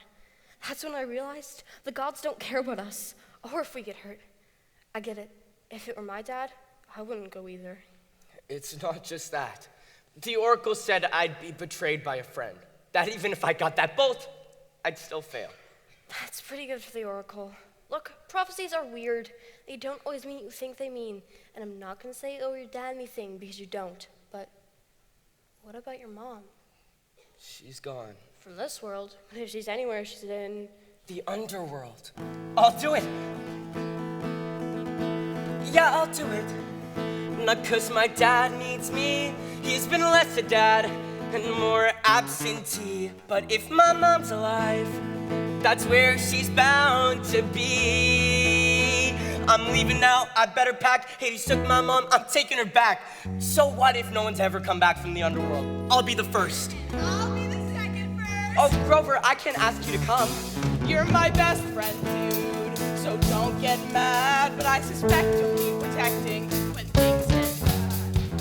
That's when I realized the gods don't care about us, or if we get hurt. I get it. If it were my dad, I wouldn't go either. It's not just that. The Oracle said I'd be betrayed by a friend. That even if I got that bolt, I'd still fail. That's pretty good for the Oracle. Look, prophecies are weird. They don't always mean what you think they mean. And I'm not going to say you owe your dad anything because you don't. But what about your mom? She's gone. From this world. But if she's anywhere, she's in... The Underworld. I'll do it. Yeah, I'll do it. Not 'cause my dad needs me. He's been less a dad and more absentee. But if my mom's alive, that's where she's bound to be. I'm leaving now, I better pack. Hades took my mom, I'm taking her back. So what if no one's ever come back from the Underworld? I'll be the first. I'll be the second first. Oh, Grover, I can't ask you to come. You're my best friend, dude. So don't get mad, but I suspect you'll need protecting when things get bad.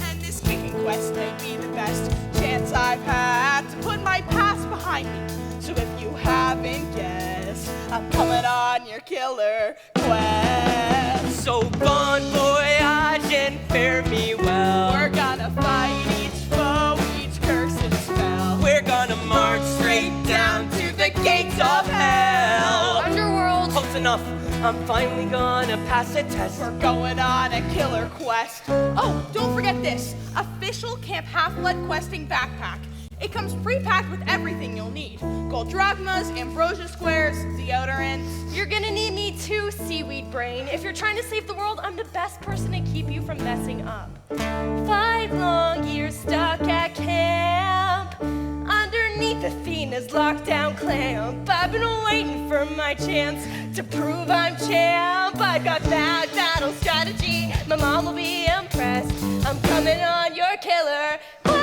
And this kicking quest may be the best chance I've had to put my past behind me. So if you haven't guessed, I'm coming on your killer quest. So bon voyage and fare me well. We're gonna fight each foe, each curse and spell. We're gonna march straight down to the gates of hell. Underworld! Close enough. I'm finally gonna pass a test. We're going on a killer quest. Oh, don't forget this. Official Camp Half-Blood questing backpack. It comes pre-packed with everything you'll need. Gold drachmas, ambrosia squares, deodorants. You're gonna need me too, seaweed brain. If you're trying to save the world, I'm the best person to keep you from messing up. 5 long years stuck at camp, underneath Athena's lockdown clamp. I've been waiting for my chance to prove I'm champ. I've got that battle strategy. My mom will be impressed. I'm coming on your killer quest.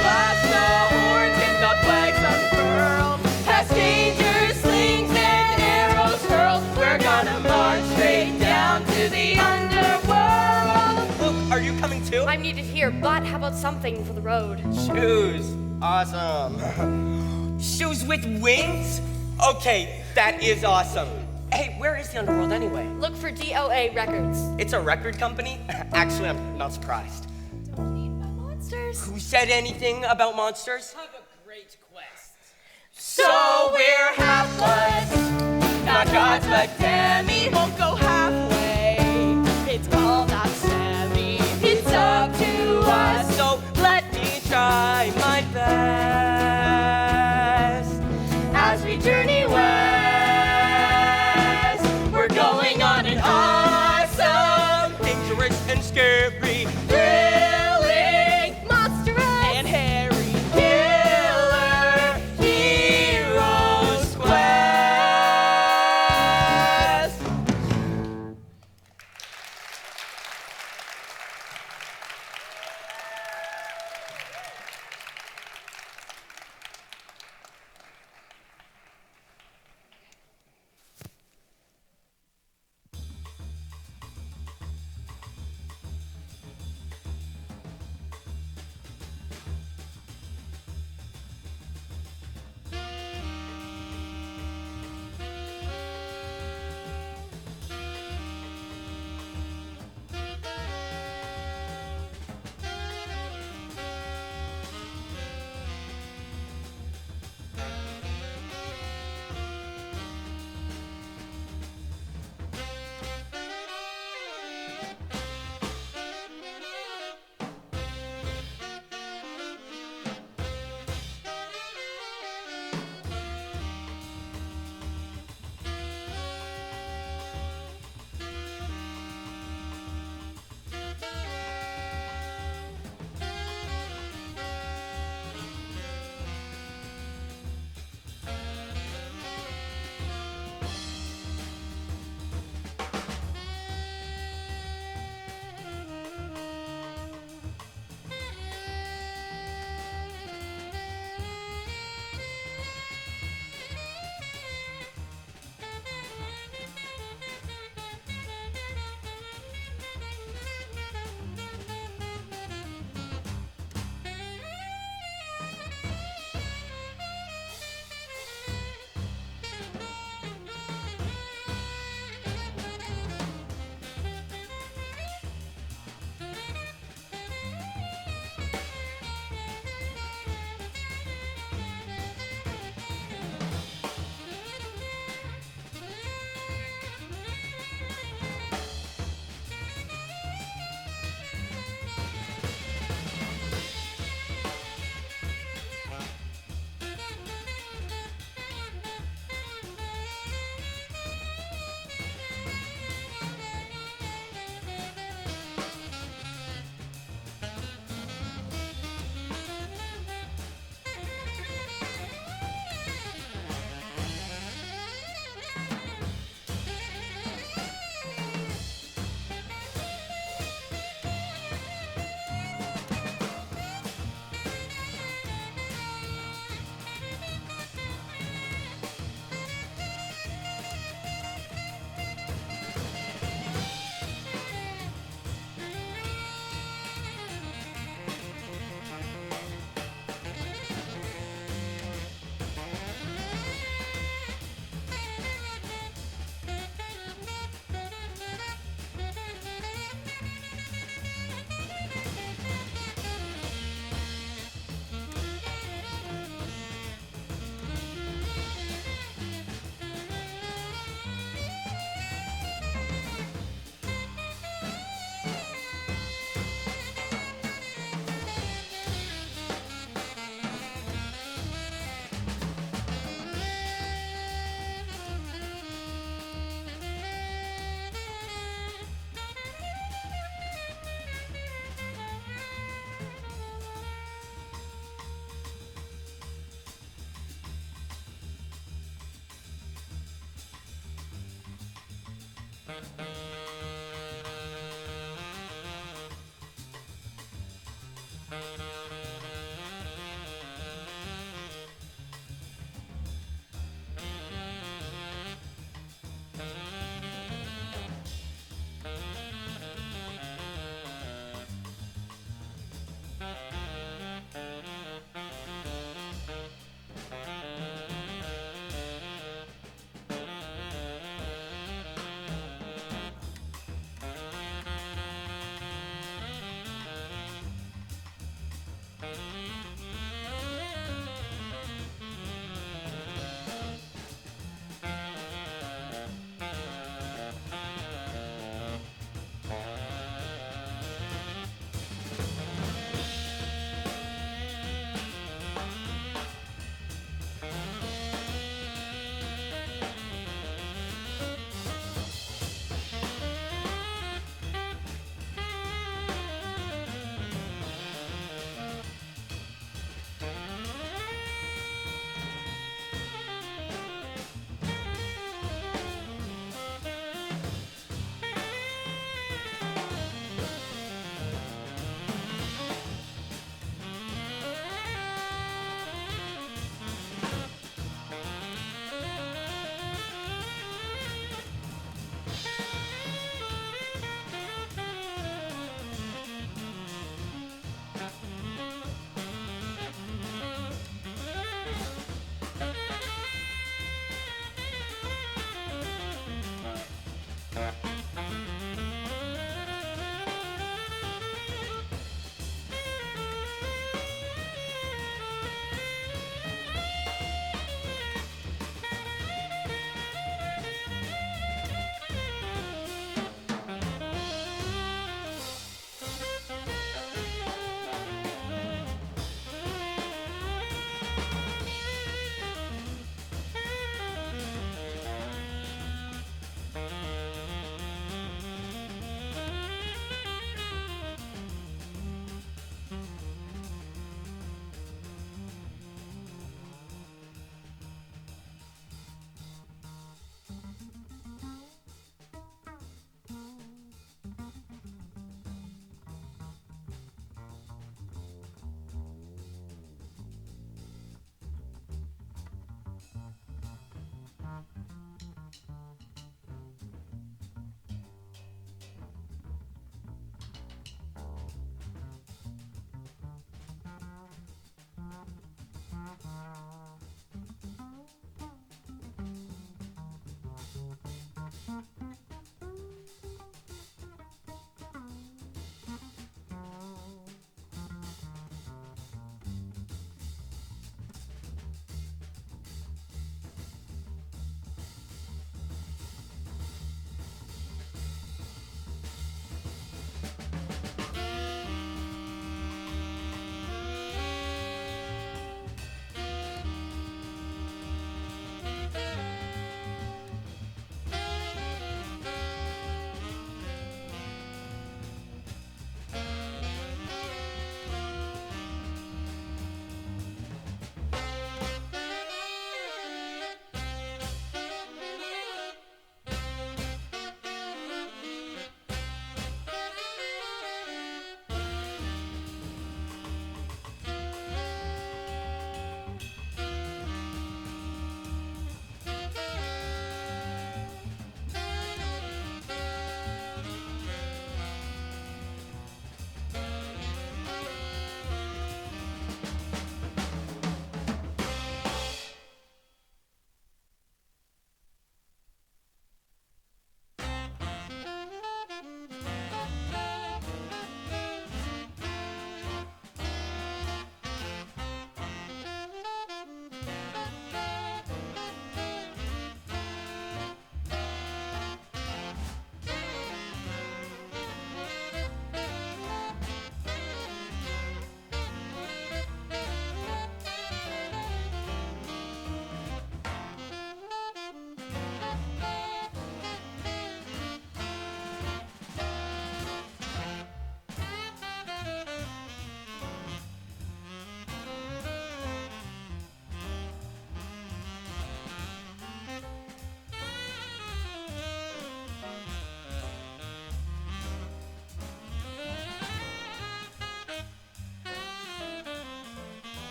Blast the horns and the flags unfurled. Past danger, slings and arrows hurled. We're gonna march straight down to the underworld. Look, are you coming too? I'm needed here, but how about something for the road? Shoes. Awesome. Shoes with wings? Okay, that is awesome. Hey, where is the Underworld anyway? Look for DOA Records. It's a record company? Actually, I'm not surprised. Don't need my monsters. Who said anything about monsters? Have a great quest. So we're half-bloods, not gods but demi. Won't go halfway. It's all not savvy. It's up to us. So let me try my best. As we journey west, we're going on an awesome, Dangerous and scary. thrilling, Monster and hairy killer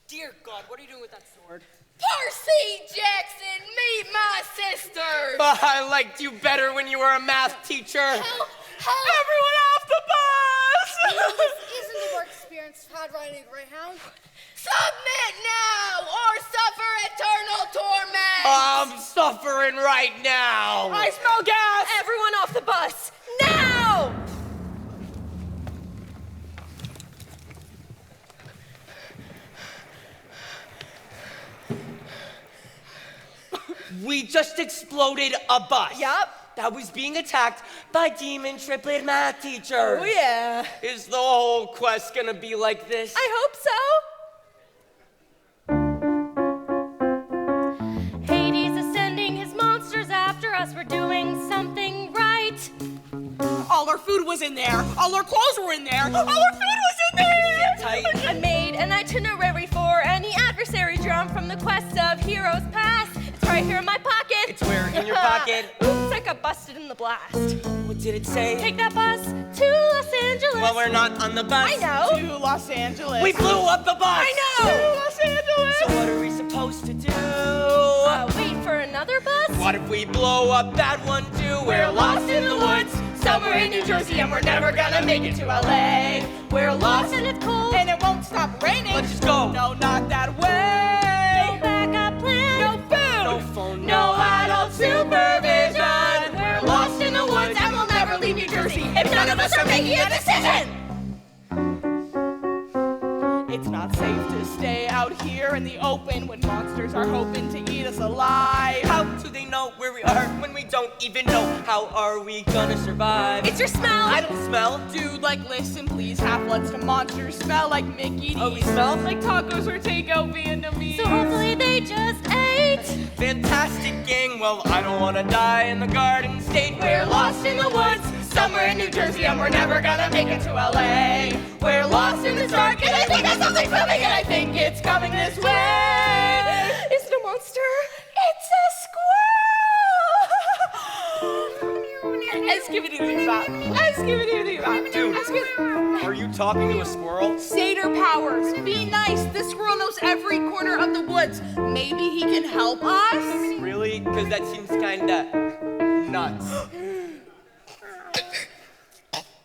Dear God, what are you doing with that sword? Percy Jackson, meet my sisters! I liked you better when you were a math teacher. Help! Everyone off the bus! This isn't the work experience had riding a greyhound. Submit now or suffer eternal torment! I'm suffering right now. I smell gas! Everyone off the bus, now! We just exploded a bus. Yup. That was being attacked by demon triplet math teachers. Oh yeah. Is the whole quest gonna be like this? I hope so. Hades is sending his monsters after us for doing something right. All our food was in there. All our clothes were in there. All our food was in there. Tight. I made an itinerary for any adversary drawn from the quest of heroes past. It's right here in my pocket. It's where? In your pocket? Oops, I got busted in the blast. What did it say? Take that bus to Los Angeles. Well, we're not on the bus. I know. To Los Angeles. We blew up the bus. I know. To Los Angeles. So what are we supposed to do? Wait for another bus? What if we blow up that one too? We're lost in the woods, somewhere in New Jersey, and we're never gonna make it to LA. We're lost and it's cold. And it won't stop raining. Let's just go. No, not that way. No backup plan. No food. No phone. No adult supervision. We're lost in the woods and we'll never leave New Jersey if none of us are making a decision. It's not safe to stay out here in the open when monsters are hoping to eat us alive. How do they know where we are when we don't even know? How are we gonna survive? It's your smell. I don't smell. Dude, like, listen, please. Half-bloods to monsters smell like Mickey D's. Oh, we smell? Like tacos or takeout Vietnamese. So hopefully they just ate. Fantastic gang. Well, I don't wanna die in the Garden State. We're lost in the woods, somewhere in New Jersey, and we're never gonna make it to LA. We're lost in the dark, and I think there's something coming, and I think it's coming this way. It's no monster, it's a squirrel. Dude, are you talking to a squirrel? Satyr powers. Be nice. This squirrel knows every corner of the woods. Maybe he can help us? Really? Because that seems kinda nuts.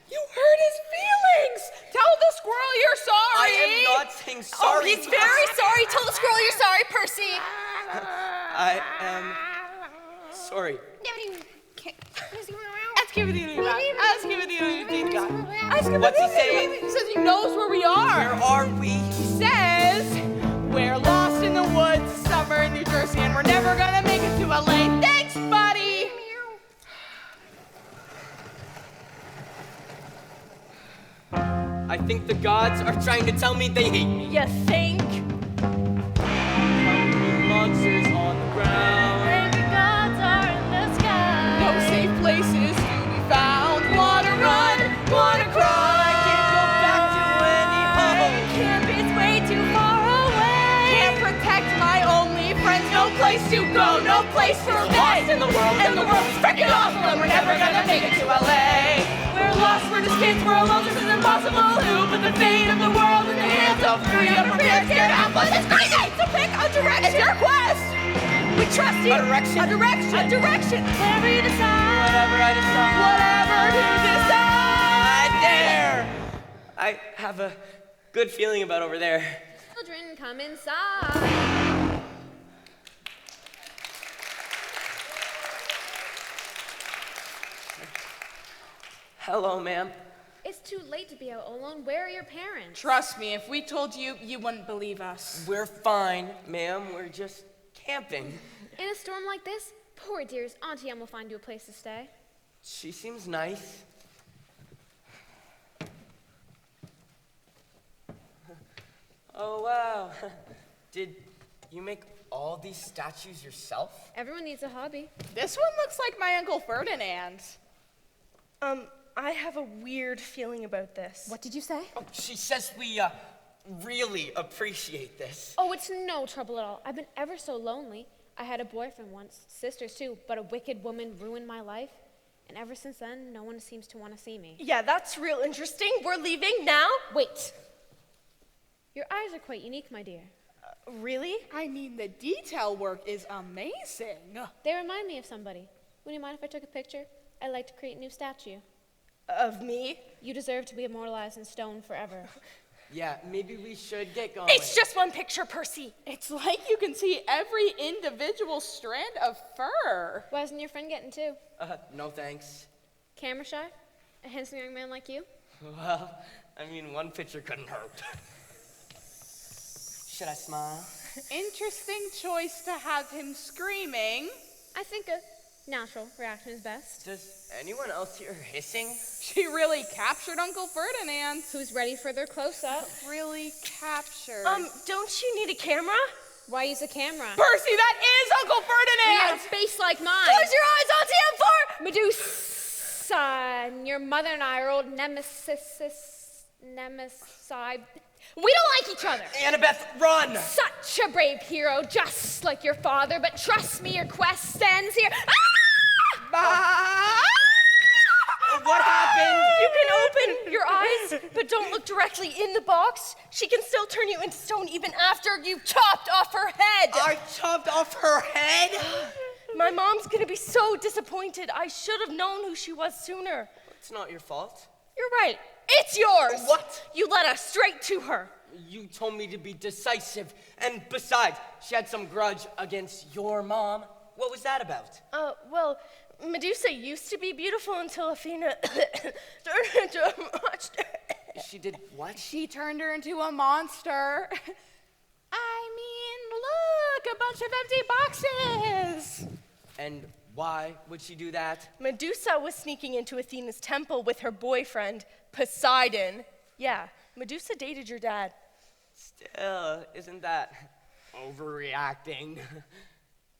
You hurt his feelings. Tell the squirrel you're sorry. I am not saying Oh, sorry. he's very sorry. Tell the squirrel you're sorry, Percy. I am sorry. What's he saying? He says he knows where we are. Where are we? He says we're lost in the woods, somewhere in New Jersey, and we're never gonna make it to LA. Thanks, buddy. I think the gods are trying to tell me they hate me. You think? Monsters on the ground. Angry gods are in the sky. No safe places to be found. Wanna run, wanna cry. Can't go back to any home. Camp is way too far away. Can't protect my only friends. No place to go, no place for Lost in the world, and the world's freaking awful, and we're never gonna make it to LA. We're lost, we're just kids, we're alone, this is impossible. Who put the fate of the world in the hands of three unprepared, scared, helpless? It's crazy! So pick a direction. It's your quest. We trust you. A direction. A direction. A direction. Whatever you decide. Whatever I decide. Whatever you decide. There. I have a good feeling about over there. Children, come inside. Hello, ma'am. It's too late to be out alone. Where are your parents? Trust me, if we told you, you wouldn't believe us. We're fine, ma'am. We're just camping. In a storm like this? Poor dears, Auntie Em will find you a place to stay. She seems nice. Oh, wow. Did you make all these statues yourself? Everyone needs a hobby. This one looks like my Uncle Ferdinand. I have a weird feeling about this. What did you say? Oh, she says we really appreciate this. Oh, it's no trouble at all. I've been ever so lonely. I had a boyfriend once, sisters too, but a wicked woman ruined my life. And ever since then, no one seems to want to see me. Yeah, that's real interesting. We're leaving now? Wait. Your eyes are quite unique, my dear. Really? I mean, the detail work is amazing. They remind me of somebody. Would you mind if I took a picture? I'd like to create a new statue. Of me? You deserve to be immortalized in stone forever. Yeah, maybe we should get going. It's just one picture, Percy. It's like you can see every individual strand of fur. Why isn't your friend getting two? No thanks. Camera shy? A handsome young man like you? Well, I mean, one picture couldn't hurt. Should I smile? Interesting choice to have him screaming. I think a natural reaction is best. Does anyone else hear hissing? She really captured Uncle Ferdinand. Who's ready for their close-up? Really captured. Don't you need a camera? Why use a camera? Percy, that is Uncle Ferdinand! We have a face like mine. Close your eyes, I'll see him for Medusa, and your mother and I are old nemesis. We don't like each other. Annabeth, run! Such a brave hero, just like your father, but trust me, your quest stands here. What happened? You can open your eyes, but don't look directly in the box. She can still turn you into stone even after you've chopped off her head. I chopped off her head? My mom's gonna be so disappointed. I should have known who she was sooner. It's not your fault. You're right. It's yours. What? You led us straight to her. You told me to be decisive, and besides, she had some grudge against your mom. What was that about? Well, Medusa used to be beautiful until Athena turned into a monster. She did what? She turned her into a monster. I mean, look, a bunch of empty boxes. And why would she do that? Medusa was sneaking into Athena's temple with her boyfriend, Poseidon. Yeah, Medusa dated your dad. Still, isn't that overreacting?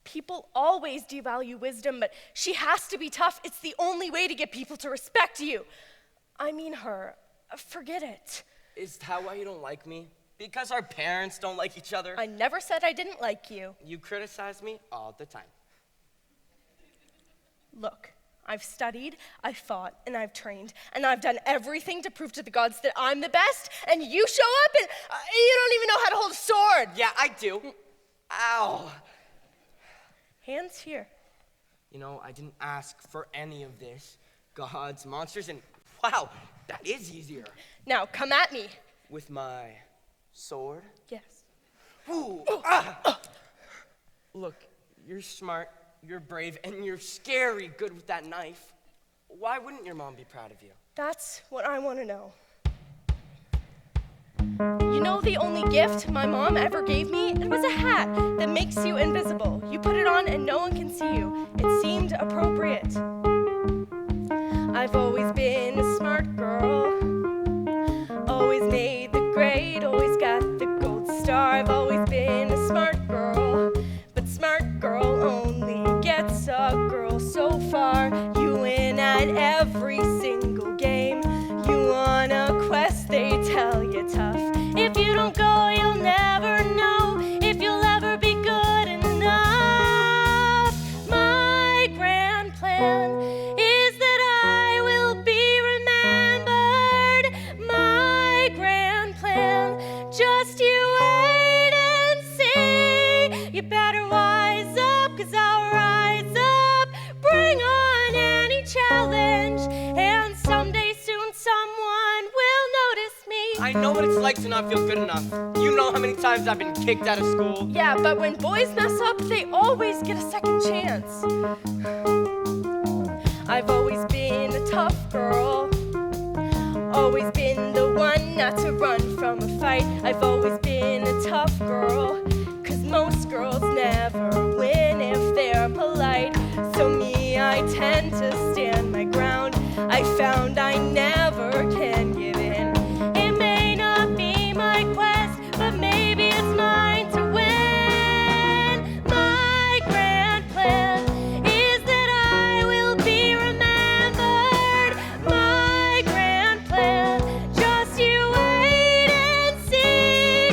People always devalue wisdom, but she has to be tough. It's the only way to get people to respect you. I mean her. Forget it. Is that why you don't like me? Because our parents don't like each other? I never said I didn't like you. You criticize me all the time. Look, I've studied, I've fought, and I've trained, and I've done everything to prove to the gods that I'm the best, and you show up and you don't even know how to hold a sword. Yeah, I do. Ow. Hands here. You know, I didn't ask for any of this. Gods, monsters, and wow, that is easier. Now, come at me. With my sword? Yes. Ooh, Look, you're smart, you're brave, and you're scary good with that knife. Why wouldn't your mom be proud of you? That's what I want to know. You know the only gift my mom ever gave me? It was a hat that makes you invisible. You put it on and no one can see you. It seemed appropriate. I've always been a smart girl. Always made the grade, always got the gold star. I've always been a smart girl. But smart girl only gets a girl so far. You win at every single game. You on a quest, they tell you tough. If you don't go, you'll never know if you'll ever be good enough. My grand plan is that I will be remembered. My grand plan, just you wait and see. You better wise up, 'cause I'll rise up. Bring on any challenge, and someday soon someone will notice me. I know what it's like to not feel good enough. You know how many times I've been kicked out of school? Yeah, but when boys mess up, they always get a second chance. I've always been a tough girl. Always been the one not to run from a fight. I've always been a tough girl, 'cause most girls never win if they're polite. So me, I tend to stand my ground. I found I never can give in. It may not be my quest, but maybe it's mine to win. My grand plan is that I will be remembered. My grand plan, just you wait and see.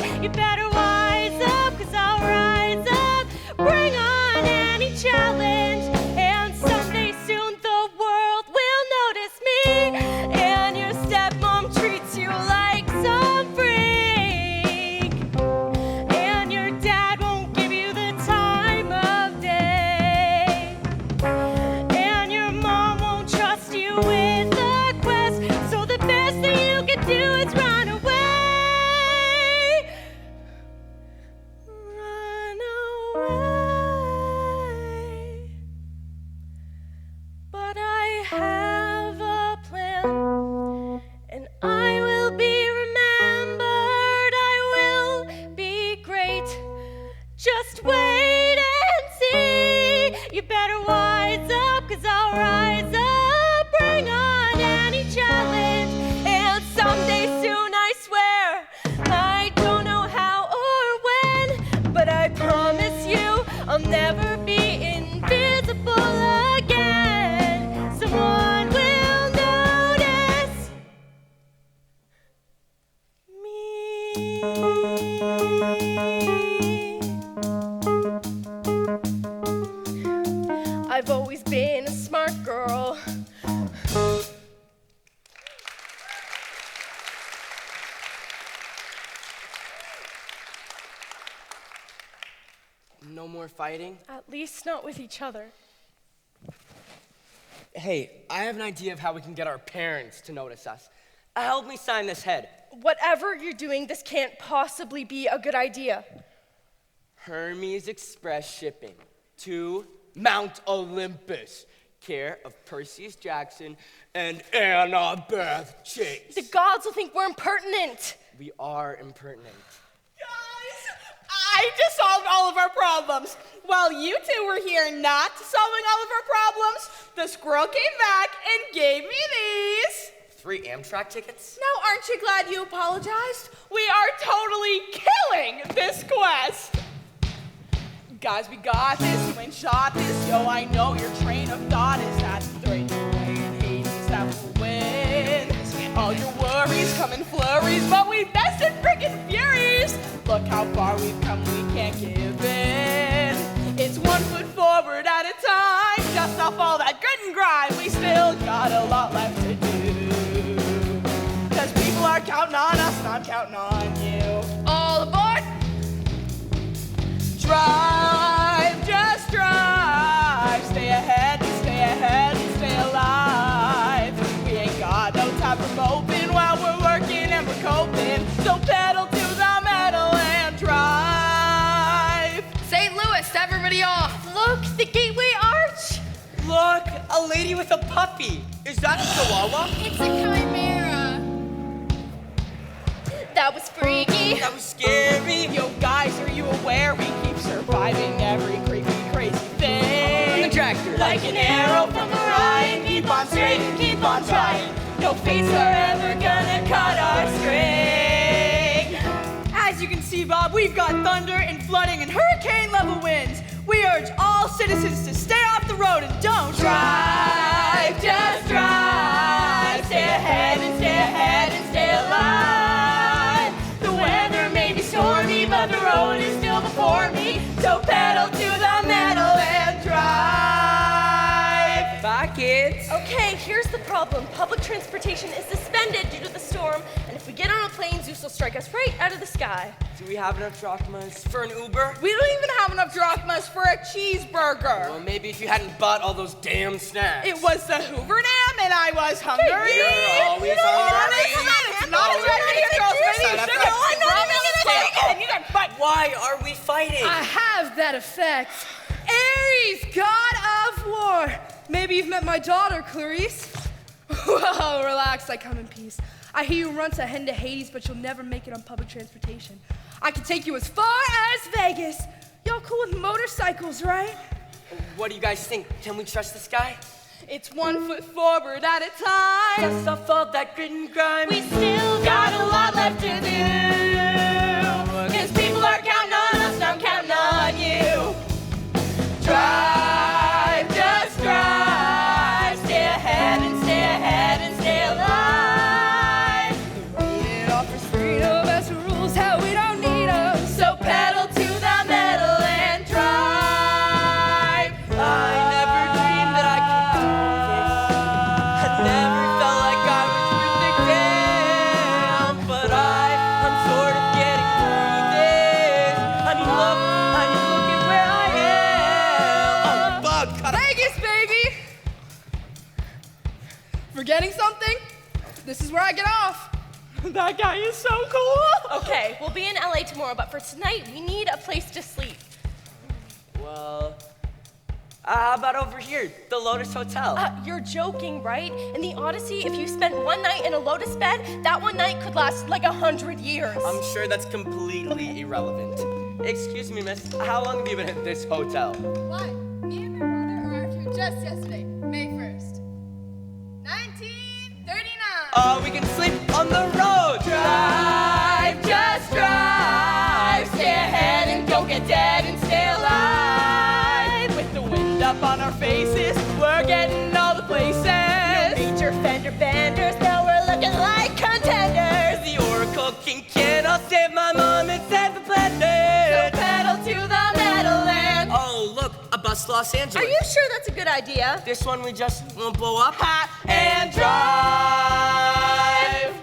wait and see. You better wise up, 'cause I'll rise up. Bring on any challenge. And someday soon, I swear, I don't know how or when, but I promise you I'll never be invisible again. Someone will notice me. I've always been a smart girl. No more fighting? At least not with each other. Hey, I have an idea of how we can get our parents to notice us. Help me sign this head. Whatever you're doing, this can't possibly be a good idea. Hermes Express shipping to Mount Olympus, care of Percy Jackson and Annabeth Chase. The gods will think we're impertinent. We are impertinent. Guys, I just solved all of our problems. While you two were here not solving all of our problems, the squirrel came back and gave me these. 3 Amtrak tickets? Now, aren't you glad you apologized? We are totally killing this quest. Guys, we got this, you ain't shot this. Yo, I know your train of thought is at the rate and Hades that will win. All your worries come in flurries, but we best in freaking furies. Look how far we've come, we can't give in. It's 1 foot forward at a time. Dust off all that grit and grind, we still got a lot left to do. 'Cause people are counting on us and I'm counting on you. All aboard! Drive, just drive. Stay ahead, and stay alive. We ain't got no time for moping while we're working and we're coping. So pedal to the metal and drive. St. Louis, everybody off. Look, the Gateway Arch. Look, a lady with a puppy. Is that a chihuahua? It's a chimera. That was freaky. That was scary. Yo, guys, are you aware we keep surviving every creepy, crazy thing? The tractor. Like an arrow from Orion, keep on straight and keep on trying. No fates are ever gonna cut our string. As you can see, Bob, we've got thunder and flooding and hurricane-level winds. We urge all citizens to stay off the road and don't drive, just drive. Stay ahead and stay ahead and stay alive. The weather may be stormy, but the road is still before me. So pedal to the metal and drive. Bye, kids. Okay, here's the problem. Public transportation is suspended due to the storm, and if we get on a plane, Zeus will strike us right out of the sky. Do we have enough drachmas for an Uber? We don't even have enough drachmas for a cheeseburger. Well, maybe if you hadn't bought all those damn snacks. It was the Hoover Dam, and I was hungry. You're always hungry. It's not as bad as your girls. Maybe you should go. I'm not even gonna take it. You got fight. Why are we fighting? I have that effect. Ares, god of war. Maybe you've met my daughter, Clarice. Whoa, relax, I come in peace. I hear you run to head to Hades, but you'll never make it on public transportation. I can take you as far as Vegas. Y'all cool with motorcycles, right? What do you guys think? Can we trust this guy? It's 1 foot forward at a time. Dust off all that grit and grime. We still got a lot left to do. 'Cause people are counting on us, and I'm counting on you. Drive, just drive. Stay ahead and stay ahead and stay alive. It offers freedom as the rules, how we don't need them. So pedal to the metal and drive. I never dreamed that I could do this. I never felt like I was worth the damn. But I'm sort of getting through this. I mean, look at where I am. Oh, bug, cut Vegas, baby! Forgetting something? This is where I get off. That guy is so cool. Okay, we'll be in LA tomorrow, but for tonight, we need a place to sleep. Well, how about over here, the Lotus Hotel? You're joking, right? In the Odyssey, if you spent one night in a lotus bed, that one night could last like 100 years. I'm sure that's completely irrelevant. Excuse me, miss. How long have you been at this hotel? Why? Me and my brother arrived here just yesterday, May 1st. 1939! We can sleep on the road! Drive, just drive. Stay ahead and don't get dead and stay alive. With the wind up on our faces, we're getting all the places. No major fender benders, now we're looking like contenders. The Oracle King cannot save my mom and save the planet. So pedal to the metal and... Oh, look, a bus to Los Angeles. Are you sure that's a good idea? This one we just won't blow up. Hat and drive.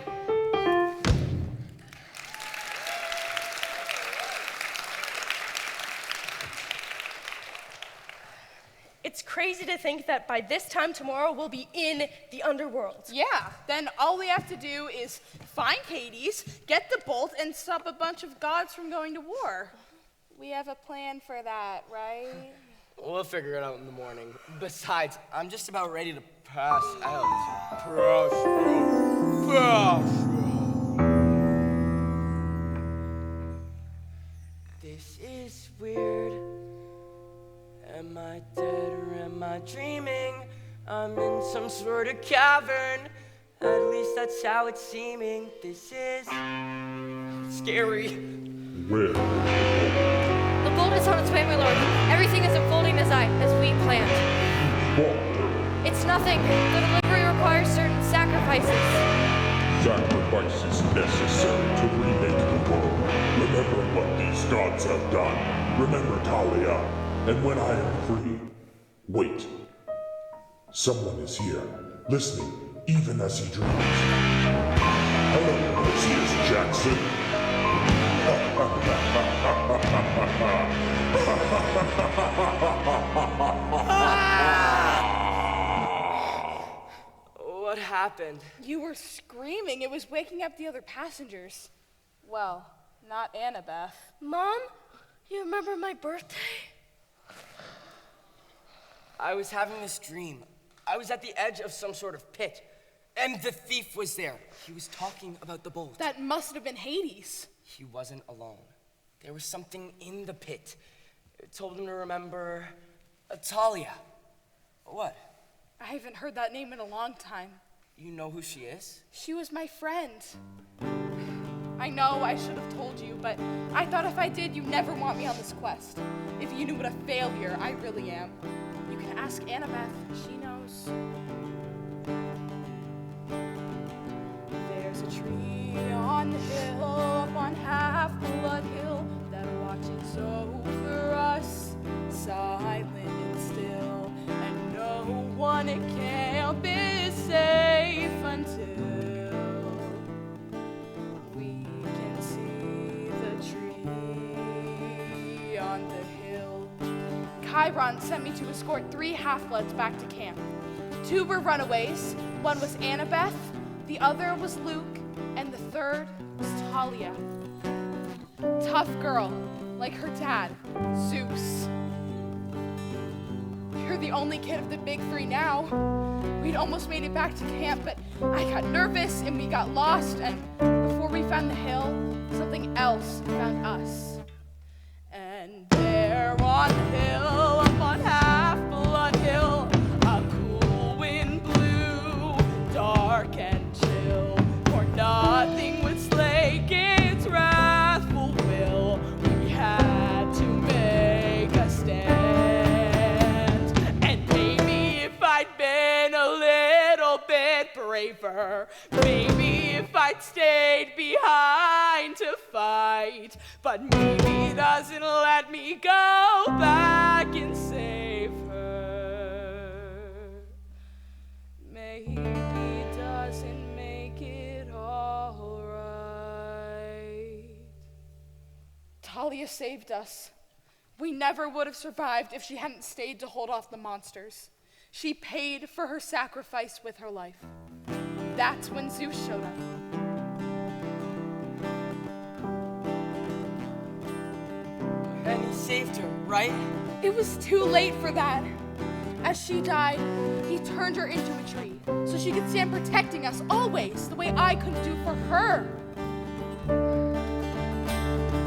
It's crazy to think that by this time tomorrow we'll be in the Underworld. Yeah, then all we have to do is find Hades, get the bolt, and stop a bunch of gods from going to war. We have a plan for that, right? We'll figure it out in the morning. Besides, I'm just about ready to pass out. This is weird. Am I dead or am I dreaming? I'm in some sort of cavern. At least that's how it's seeming. This is scary. Where? The bolt is on its way, my lord. Everything is unfolding as we planned. It's nothing. The delivery requires certain sacrifices. Sacrifices necessary to remake the world. Remember what these gods have done. Remember Talia. And when I am free, wait. Someone is here, listening, even as he dreams. Hello, Percy Jackson. What happened? You were screaming. It was waking up the other passengers. Well, not Annabeth. Mom, you remember my birthday? I was having this dream. I was at the edge of some sort of pit, and the thief was there. He was talking about the bolt. That must have been Hades. He wasn't alone. There was something in the pit. It told him to remember Talia. What? I haven't heard that name in a long time. You know who she is? She was my friend. I know I should have told you, but I thought if I did, you'd never want me on this quest. If you knew what a failure I really am. You can ask Annabeth. She knows. There's a tree on the hill, up on Half-Blood Hill, that watches over us, silent and still, and no one at camp is safe until we can see the tree on the hill. Chiron sent me to escort 3 half-bloods back to camp. 2 were runaways. One was Annabeth, the other was Luke, and the third was Talia. Tough girl, like her dad, Zeus. You're the only kid of the big 3 now. We'd almost made it back to camp, but I got nervous and we got lost, and before we found the hill, something else found us. And there on the hill, up on Half-Blood Hill, a cool wind blew, dark and chill, for nothing would slake its wrathful will. We had to make a stand, and maybe if I'd been a little bit braver, maybe if I'd stayed behind to fight, but maybe doesn't let me go back and save her. Maybe doesn't make it all right. Talia saved us. We never would have survived if she hadn't stayed to hold off the monsters. She paid for her sacrifice with her life. That's when Zeus showed up. And he saved her, right? It was too late for that. As she died, he turned her into a tree so she could stand protecting us always, the way I couldn't do for her.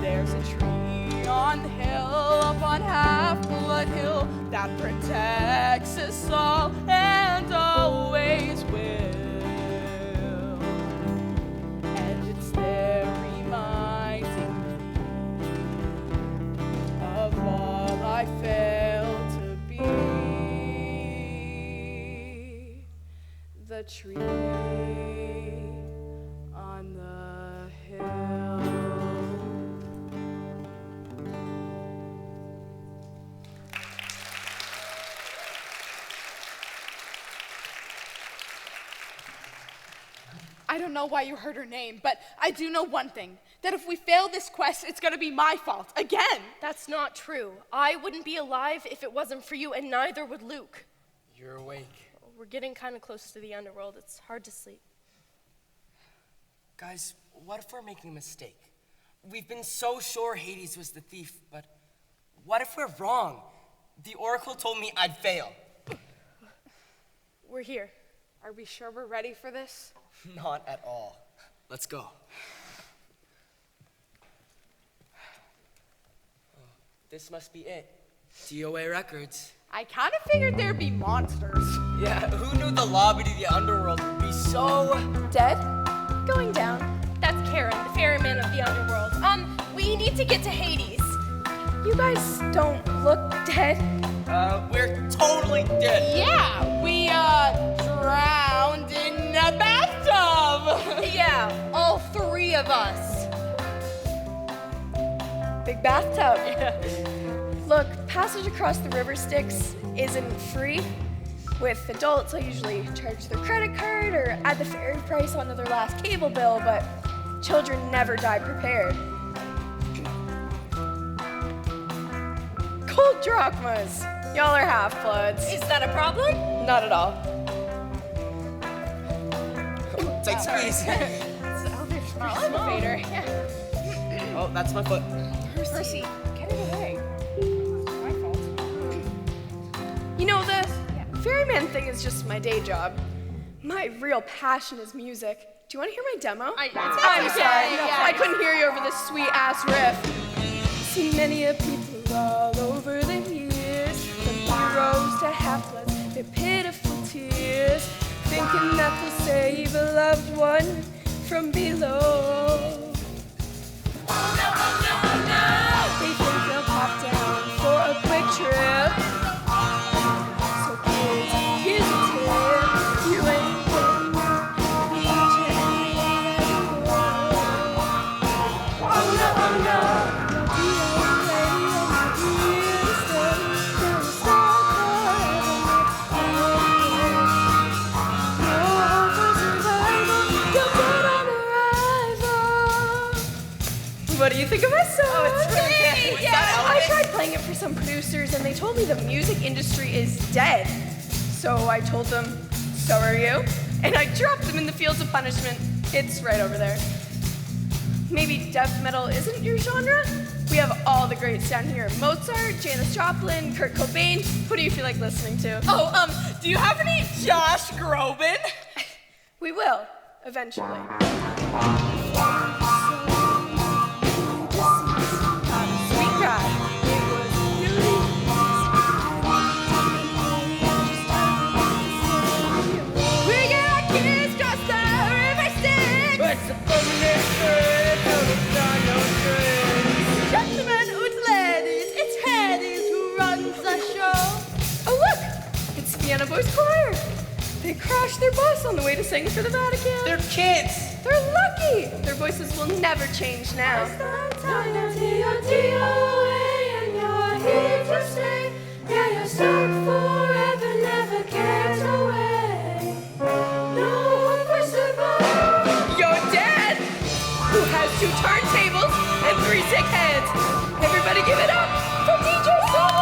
There's a tree on the hill, up on Half-Blood Hill, that protects us all and always will. And it's there reminding me of all I failed to be. The tree on the hill. I don't know why you heard her name, but I do know one thing, that if we fail this quest, it's gonna be my fault, again. That's not true. I wouldn't be alive if it wasn't for you, and neither would Luke. You're awake. We're getting kind of close to the Underworld. It's hard to sleep. Guys, what if we're making a mistake? We've been so sure Hades was the thief, but what if we're wrong? The Oracle told me I'd fail. We're here. Are we sure we're ready for this? Not at all. Let's go. This must be it. DOA Records. I kind of figured there'd be monsters. Yeah, who knew the lobby to the Underworld would be so... Dead? Going down. That's Karen, the ferryman of the Underworld. We need to get to Hades. You guys don't look dead. We're totally dead. Yeah, we, drowned in a bathtub. Yeah, all three of us. Big bathtub. Look, passage across the river Styx isn't free. With adults, I usually charge their credit card or add the ferry price onto their last cable bill, but children never die prepared. Cold drachmas. Y'all are half-bloods. Is that a problem? Not at all. Tight squeeze. Small elevator. Oh, that's my foot. Percy, get it away. It's my fault. You know, the ferryman thing is just my day job. My real passion is music. Do you want to hear my demo? I'm sorry. I couldn't hear you over this sweet-ass riff. Seen many a people all over the years, from heroes to half-bloods, their pitiful tears, thinking that they'll save a loved one from below. They think they'll pop down for a quick trip. So kids, here's a tip. You ain't getting each and oh no, oh no. What do you think of this song? Oh, it's really good. Yeah, I tried playing it for some producers and they told me the music industry is dead. So I told them, so are you? And I dropped them in the fields of punishment. It's right over there. Maybe death metal isn't your genre? We have all the greats down here. Mozart, Janis Joplin, Kurt Cobain. Who do you feel like listening to? Oh, do you have any Josh Groban? We will, eventually. Sweet guy. We got kids cross the river Styx. What's the Gentlemen and ladies, it's Hades who runs the show. Oh look, it's Vienna Boys Choir. They crashed their bus on the way to sing for the Vatican. They're kids. They're lucky. Their voices will never change now. And you're here to stay. Yeah, you're stuck forever, never cares away. No hope for survival. You're dead. Who has 2 turntables and 3 sick heads? Everybody give it up for DJ Soul.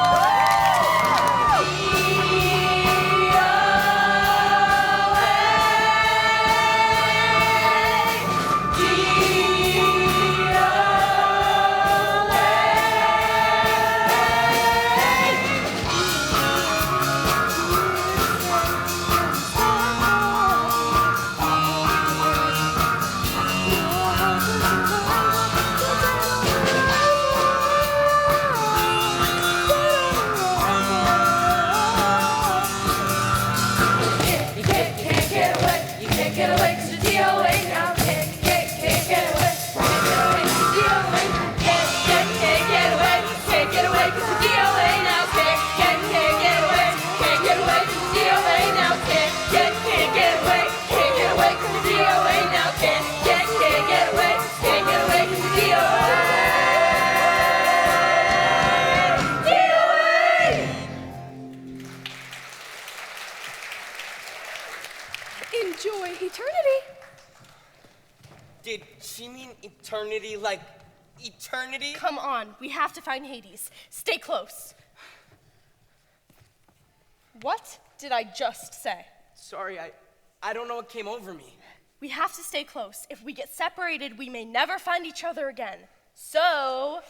Eternity. Did she mean eternity, like eternity? Come on, we have to find Hades. Stay close. What did I just say? Sorry, I don't know what came over me. We have to stay close. If we get separated, we may never find each other again. So,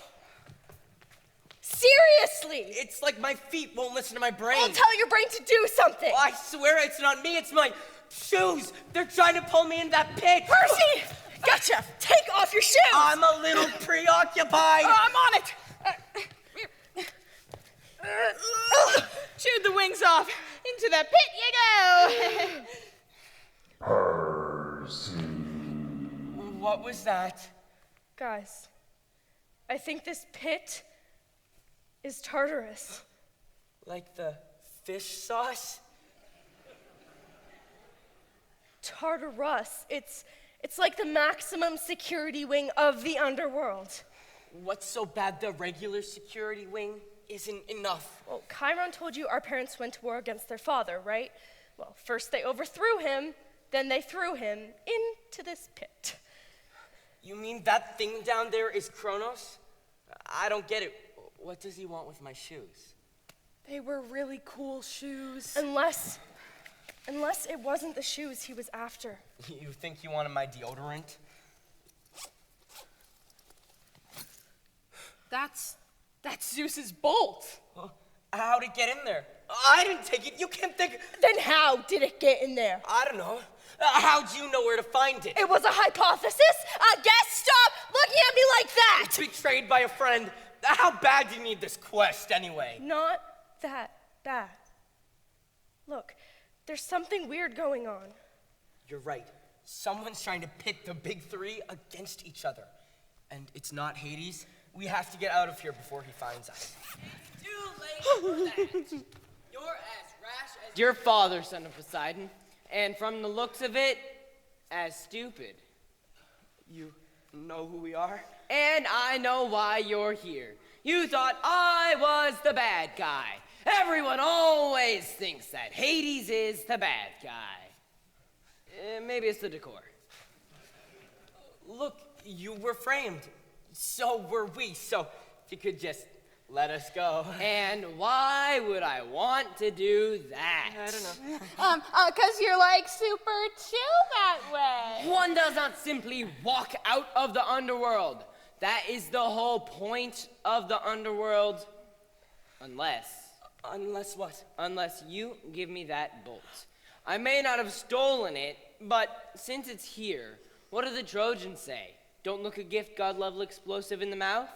seriously! It's like my feet won't listen to my brain. I'll tell your brain to do something. Oh, I swear it's not me, it's my shoes. They're trying to pull me into that pit. Percy! Gotcha! Take off your shoes! I'm a little preoccupied. I'm on it. Shoot the wings off. Into the pit you go. Percy. What was that? Guys, I think this pit is Tartarus. Like the fish sauce? Tartarus. It's like the maximum security wing of the Underworld. What's so bad the regular security wing isn't enough? Well, Chiron told you our parents went to war against their father, right? Well, first they overthrew him, then they threw him into this pit. You mean that thing down there is Kronos? I don't get it. What does he want with my shoes? They were really cool shoes. Unless it wasn't the shoes he was after. You think he wanted my deodorant? That's Zeus's bolt. Well, how'd it get in there? I didn't take it. You can't think. Then how did it get in there? I don't know. How'd you know where to find it? It was a hypothesis. I guess stop looking at me like that. Betrayed by a friend. How bad do you need this quest anyway? Not that bad. Look, there's something weird going on. You're right. Someone's trying to pit the big three against each other. And it's not Hades. We have to get out of here before he finds us. Too late for that. You're as rash as your father, son of Poseidon. And from the looks of it, as stupid. You know who we are? And I know why you're here. You thought I was the bad guy. Everyone always thinks that Hades is the bad guy. Maybe it's the decor. Look, you were framed. So were we. So if you could just let us go. And why would I want to do that? I don't know. 'Cause you're like super chill that way. One does not simply walk out of the underworld. That is the whole point of the underworld. Unless what? Unless you give me that bolt. I may not have stolen it, but since it's here, what do the Trojans say? Don't look a gift God-level explosive in the mouth?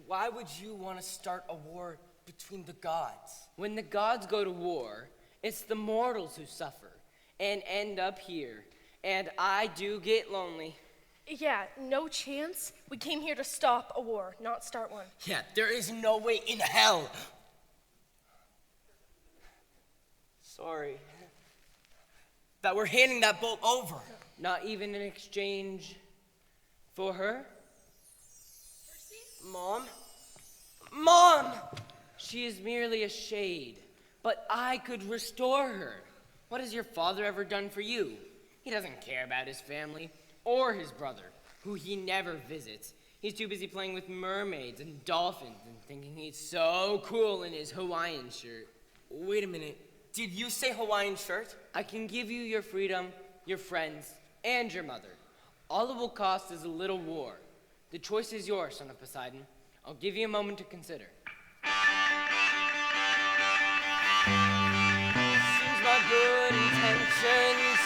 Why would you want to start a war between the gods? When the gods go to war, it's the mortals who suffer and end up here. And I do get lonely. Yeah, no chance. We came here to stop a war, not start one. Yeah, there is no way in hell. Sorry. That we're handing that bolt over. Not even in exchange for her? Mom? Mom! She is merely a shade, but I could restore her. What has your father ever done for you? He doesn't care about his family or his brother, who he never visits. He's too busy playing with mermaids and dolphins and thinking he's so cool in his Hawaiian shirt. Wait a minute. Did you say Hawaiian shirt? I can give you your freedom, your friends, and your mother. All it will cost is a little war. The choice is yours, son of Poseidon. I'll give you a moment to consider. Seems my good intentions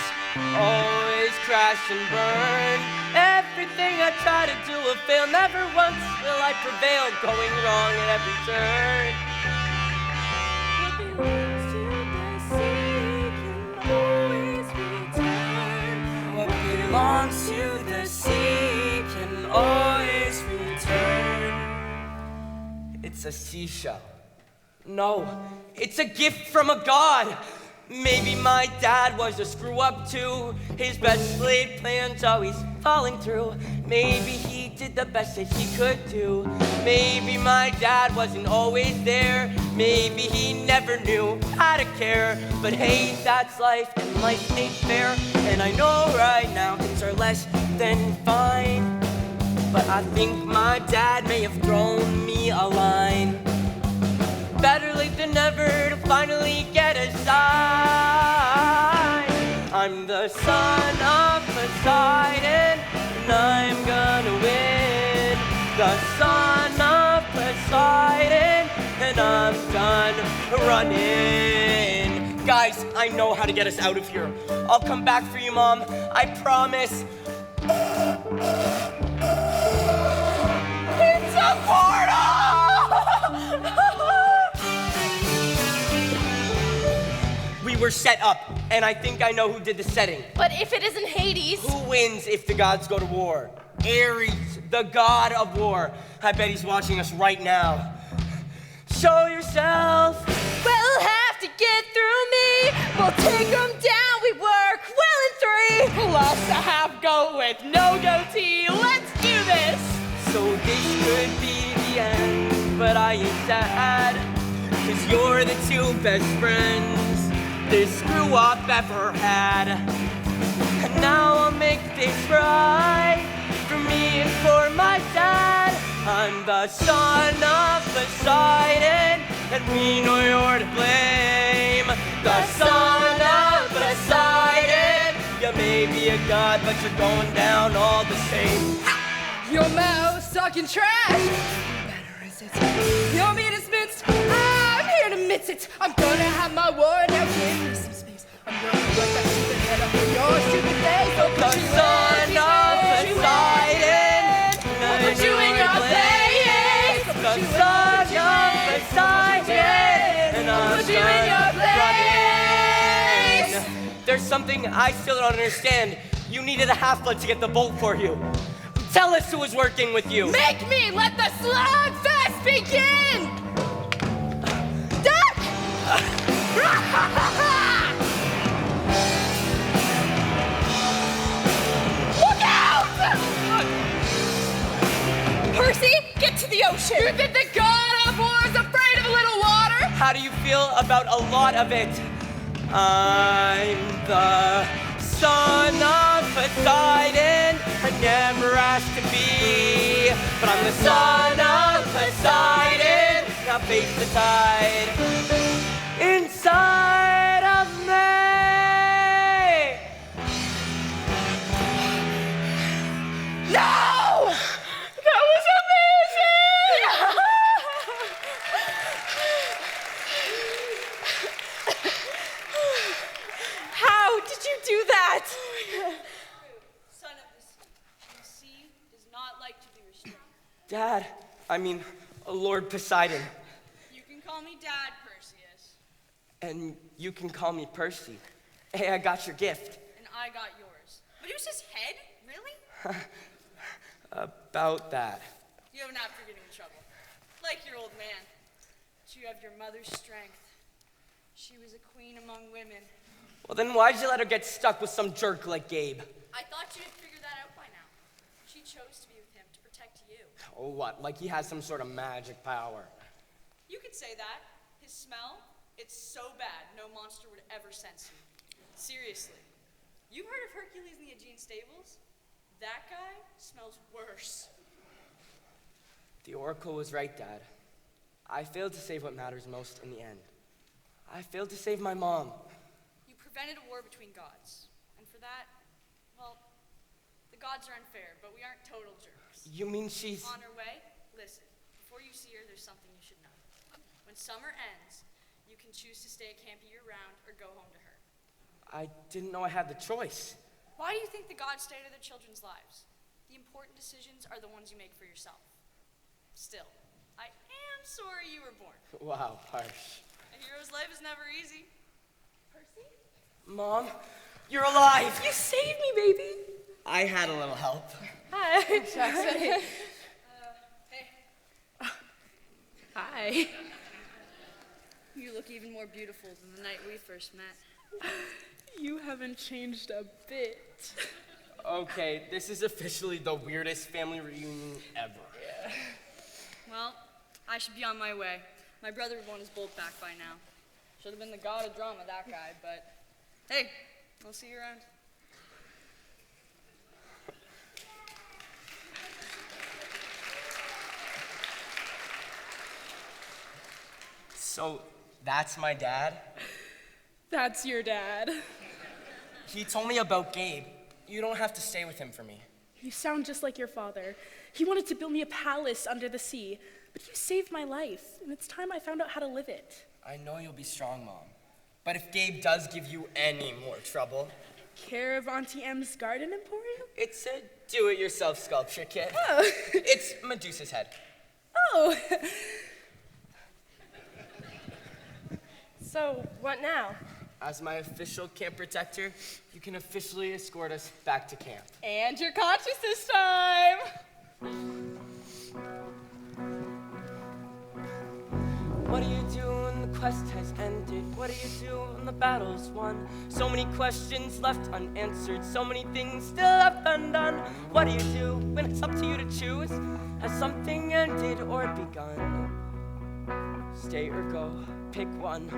always crash and burn. Everything I try to do will fail. Never once will I prevail. Going wrong at every turn. What belongs to the sea can always return. It's a seashell. No, it's a gift from a god. Maybe my dad was a screw up too. His best laid plans always falling through. Maybe he did the best that he could do. Maybe my dad wasn't always there. Maybe he never knew how to care. But hey, that's life, and life ain't fair. And I know right now things are less than fine. But I think my dad may have thrown me a line. Better late than never to finally get a sign. I'm the son of Poseidon, and I'm gonna win. The son of Poseidon, and I'm done running. Guys, I know how to get us out of here. I'll come back for you, Mom. I promise. It's a portal! We were set up, and I think I know who did the setting. But if it isn't Hades? Who wins if the gods go to war? Ares, the god of war. I bet he's watching us right now. Show yourself. We'll have to get through me. We'll take them down. We work well in three. Plus a half goat with no goatee. Let's do this. So this could be the end, but I ain't sad. 'Cause you're the two best friends this screw up ever had. And now I'll make this right for me and for my dad. I'm the son of Poseidon, and we know you're to blame. The son of Poseidon. You may be a god, but you're going down all the same. Your mouth sucking trash. Better is it? Your meat is minced. I'm here to mince it. I'm gonna have my war now. Give me some space. I'm gonna put that stupid head up in your stupid face. I'll The put you son in, of Poseidon. I'll put you in your place. The son of Poseidon. And I'll put you in your place. There's something I still don't understand. You needed a half-blood to get the bolt for you. Tell us who was working with you. Make me let the slugfest begin. Duck! Look out! Percy, get to the ocean. You think the god of war is afraid of a little water? How do you feel about a lot of it? I'm the son of Poseidon. I never asked to be, but I'm the son of Poseidon. Now face the tide inside of me. No! That was amazing! How did you do that? Son of the sea does not like to be restrained. Dad, Lord Poseidon. You can call me Dad, Perseus. And you can call me Percy. Hey, I got your gift. And I got yours. Medusa's head? Really? About that. You have not for getting in trouble. Like your old man. But you have your mother's strength. She was a queen among women. Well, then why'd you let her get stuck with some jerk like Gabe? I thought you'd figure that out by now. She chose to be with him to protect you. Oh, what? Like he has some sort of magic power. You could say that. His smell, it's so bad no monster would ever sense him. Seriously. You heard of Hercules in the Aegean stables? That guy smells worse. The Oracle was right, Dad. I failed to save what matters most in the end. I failed to save my mom. You prevented a war between gods. And for that, well, the gods are unfair, but we aren't total jerks. You mean she's... On her way, listen, before you see her, there's something you should know. When summer ends, you can choose to stay at camp year-round or go home to her. I didn't know I had the choice. Why do you think the gods stay to their children's lives? The important decisions are the ones you make for yourself. Still, I am sorry you were born. Wow, harsh. A hero's life is never easy. Percy? Mom, you're alive! You saved me, baby. I had a little help. Hi. Hey. Hi. You look even more beautiful than the night we first met. You haven't changed a bit. Okay, this is officially the weirdest family reunion ever. Yeah. Well, I should be on my way. My brother would want his bolt back by now. Should have been the god of drama, that guy, but hey, I'll see you around. So, that's my dad? That's your dad. He told me about Gabe. You don't have to stay with him for me. You sound just like your father. He wanted to build me a palace under the sea, but you saved my life, and it's time I found out how to live it. I know you'll be strong, Mom. But if Gabe does give you any more trouble... Care of Auntie M's garden emporium? It's a do-it-yourself sculpture kit. Oh. It's Medusa's head. Oh. So, what now? As my official camp protector, you can officially escort us back to camp. And you're conscious this time! What do you do when the quest has ended? What do you do when the battle's won? So many questions left unanswered, so many things still left undone. What do you do when it's up to you to choose? Has something ended or begun? Stay or go, pick one.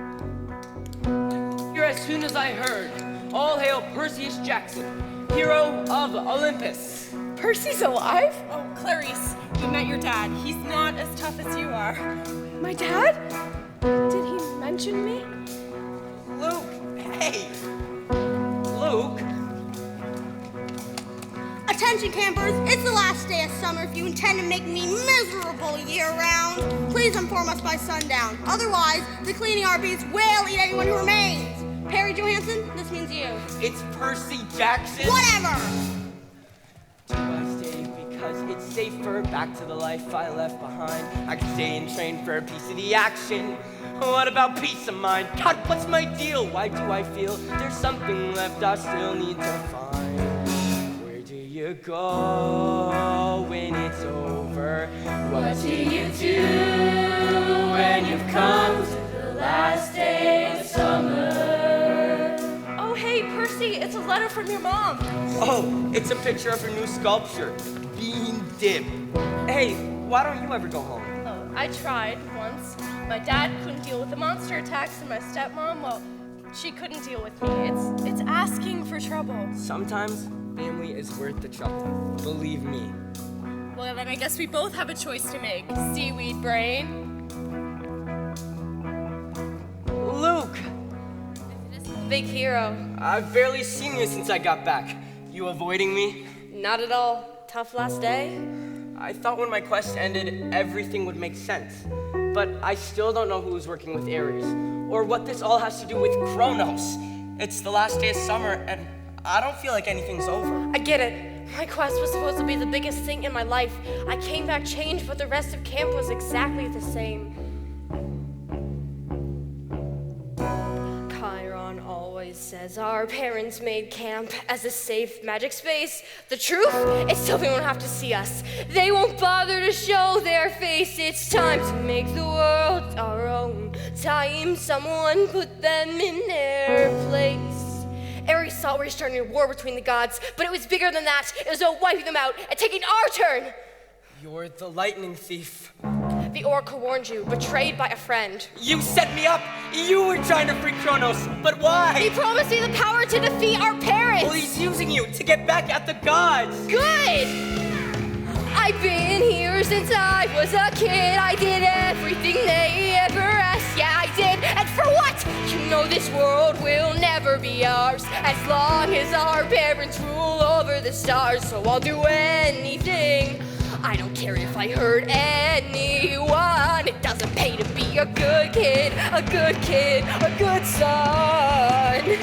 Here as soon as I heard, all hail Percy Jackson, hero of Olympus. Percy's alive? Oh, Clarice, you met your dad. He's not as tough as you are. My dad? Did he mention me? Luke, hey! Luke? Attention campers, it's the last day of summer. If you intend to make me miserable year-round, please inform us by sundown. Otherwise, the cleaning RBs will eat anyone who remains. Perry Johansson, this means you. It's Percy Jackson? Whatever! Do I stay because it's safer? Back to the life I left behind. I could stay and train for a piece of the action. What about peace of mind? God, what's my deal? Why do I feel there's something left I still need to find? Where do you go when it's over? What do you do when you've come to the last day of summer? Oh, hey, Percy, it's a letter from your mom. Oh, it's a picture of her new sculpture, Bean Dib. Hey, why don't you ever go home? Oh, I tried once. My dad couldn't deal with the monster attacks, and my stepmom, well, she couldn't deal with me. It's asking for trouble. Sometimes family is worth the trouble. Believe me. Well, then I guess we both have a choice to make. Seaweed brain. Luke! Big hero. I've barely seen you since I got back. You avoiding me? Not at all. Tough last day? I thought when my quest ended, everything would make sense. But I still don't know who's working with Ares, or what this all has to do with Kronos. It's the last day of summer, and I don't feel like anything's over. I get it. My quest was supposed to be the biggest thing in my life. I came back changed, but the rest of camp was exactly the same. Chiron always says our parents made camp as a safe magic space. The truth? It's still they won't have to see us. They won't bother to show their face. It's time to make the world our own. Time someone put them in their place. Ares thought we were starting a war between the gods, but it was bigger than that. It was about wiping them out and taking our turn. You're the lightning thief. The oracle warned you, betrayed by a friend. You set me up! You were trying to free Kronos, but why? He promised me the power to defeat our parents! Well, he's using you to get back at the gods! Good! I've been here since I was a kid. I did everything they ever asked. Yeah, I did. And for what? You know this world will never be ours as long as our parents rule over the stars. So I'll do anything. I don't care if I hurt anyone. It doesn't pay to be a good kid, a good kid, a good son.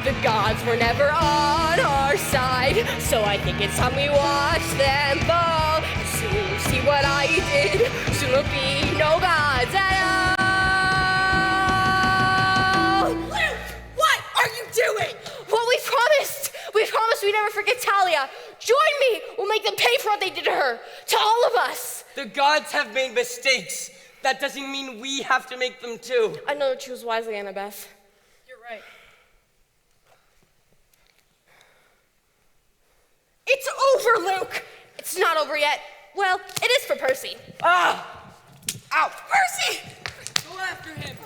The gods were never on our side, so I think it's time we watch them fall. Soon you'll see what I did. Soon there'll be no gods at all. Luke, what are you doing? What we promised. We promised we'd never forget Talia. Join me. We'll make them pay for what they did to her. To all of us. The gods have made mistakes. That doesn't mean we have to make them too. I know to choose wisely, Annabeth. You're right. over, Luke! It's not over yet. Well, it is for Percy. Ah! Ow! Percy! Go after him!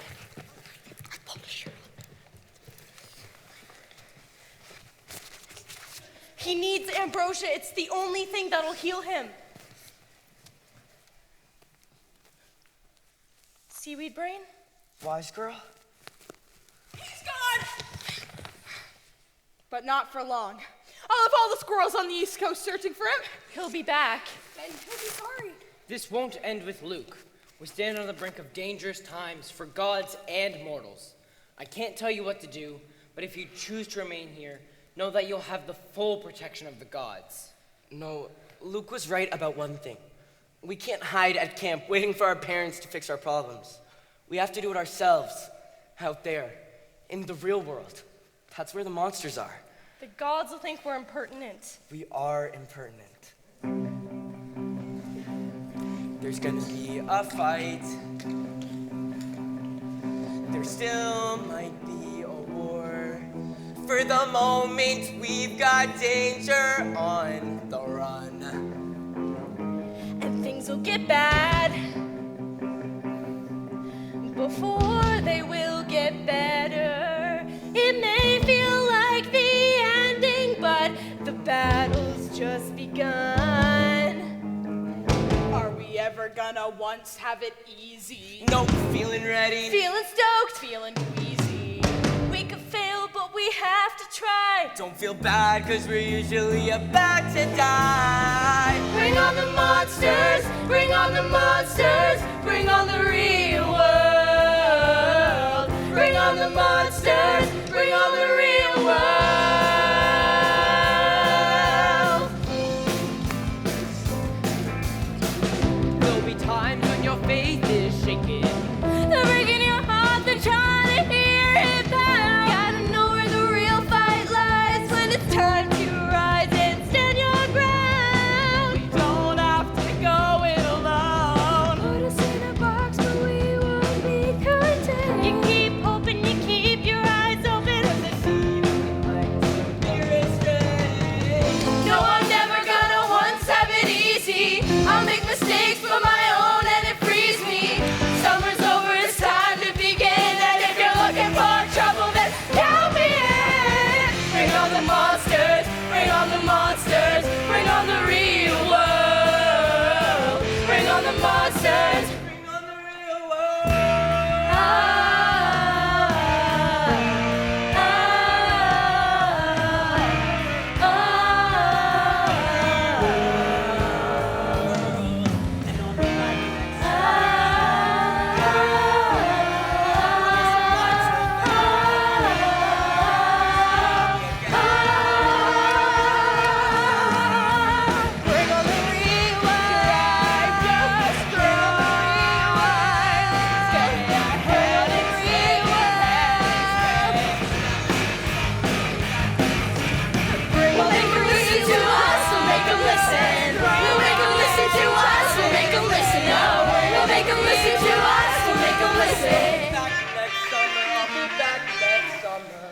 He needs ambrosia. It's the only thing that'll heal him. Seaweed brain? Wise girl? He's gone! But not for long. I'll have all the squirrels on the East Coast searching for him. He'll be back. And he'll be sorry. This won't end with Luke. We stand on the brink of dangerous times for gods and mortals. I can't tell you what to do, but if you choose to remain here, know that you'll have the full protection of the gods. No, Luke was right about one thing. We can't hide at camp waiting for our parents to fix our problems. We have to do it ourselves, out there, in the real world. That's where the monsters are. The gods will think we're impertinent. We are impertinent. There's gonna be a fight. There still might be a war. For the moment, we've got danger on the run. And things will get bad before they will get better. It may feel like the ending, but the battle's just begun. Are we ever gonna once have it easy? Nope, feeling ready. Feeling stoked, feeling queasy. We could fail, but we have to try. Don't feel bad, cause we're usually about to die. Bring on the monsters, bring on the monsters, bring on the real world. Bring on the monsters, bring on the real world. There'll be times when your faith is shaken. They're breaking your heart, they're trying to hear it pound. Gotta know where the real fight lies when it's time to rise and stand your ground. We don't have to go it alone. Put us in a box, but we won't be content. You keep hoping, you keep your eyes open. No, I'm never gonna once have it easy. I'll make mistakes, but my own, and it frees me. Summer's over, it's time to begin. And if you're looking for trouble, then count me in. Bring on the monsters, bring on the monsters, bring on the real world. Bring on the monsters, Bring on the real world. Bring on the rewind, just bring on the rewind. Steady our head and rewind. We'll make 'em listen to us, we'll make 'em listen. We'll make 'em listen to us, we'll make 'em listen. No, we'll make 'em listen to us, we'll make 'em listen. Back next summer, I'll be back next summer.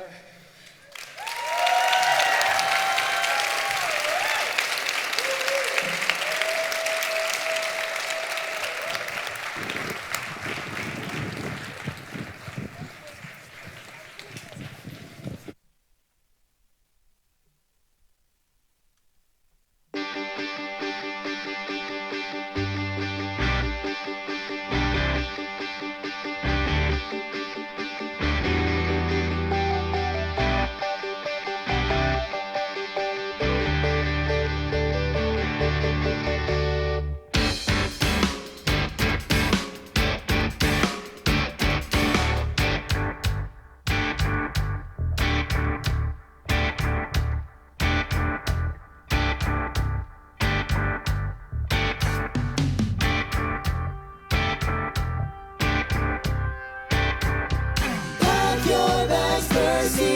Pack your bags, Percy.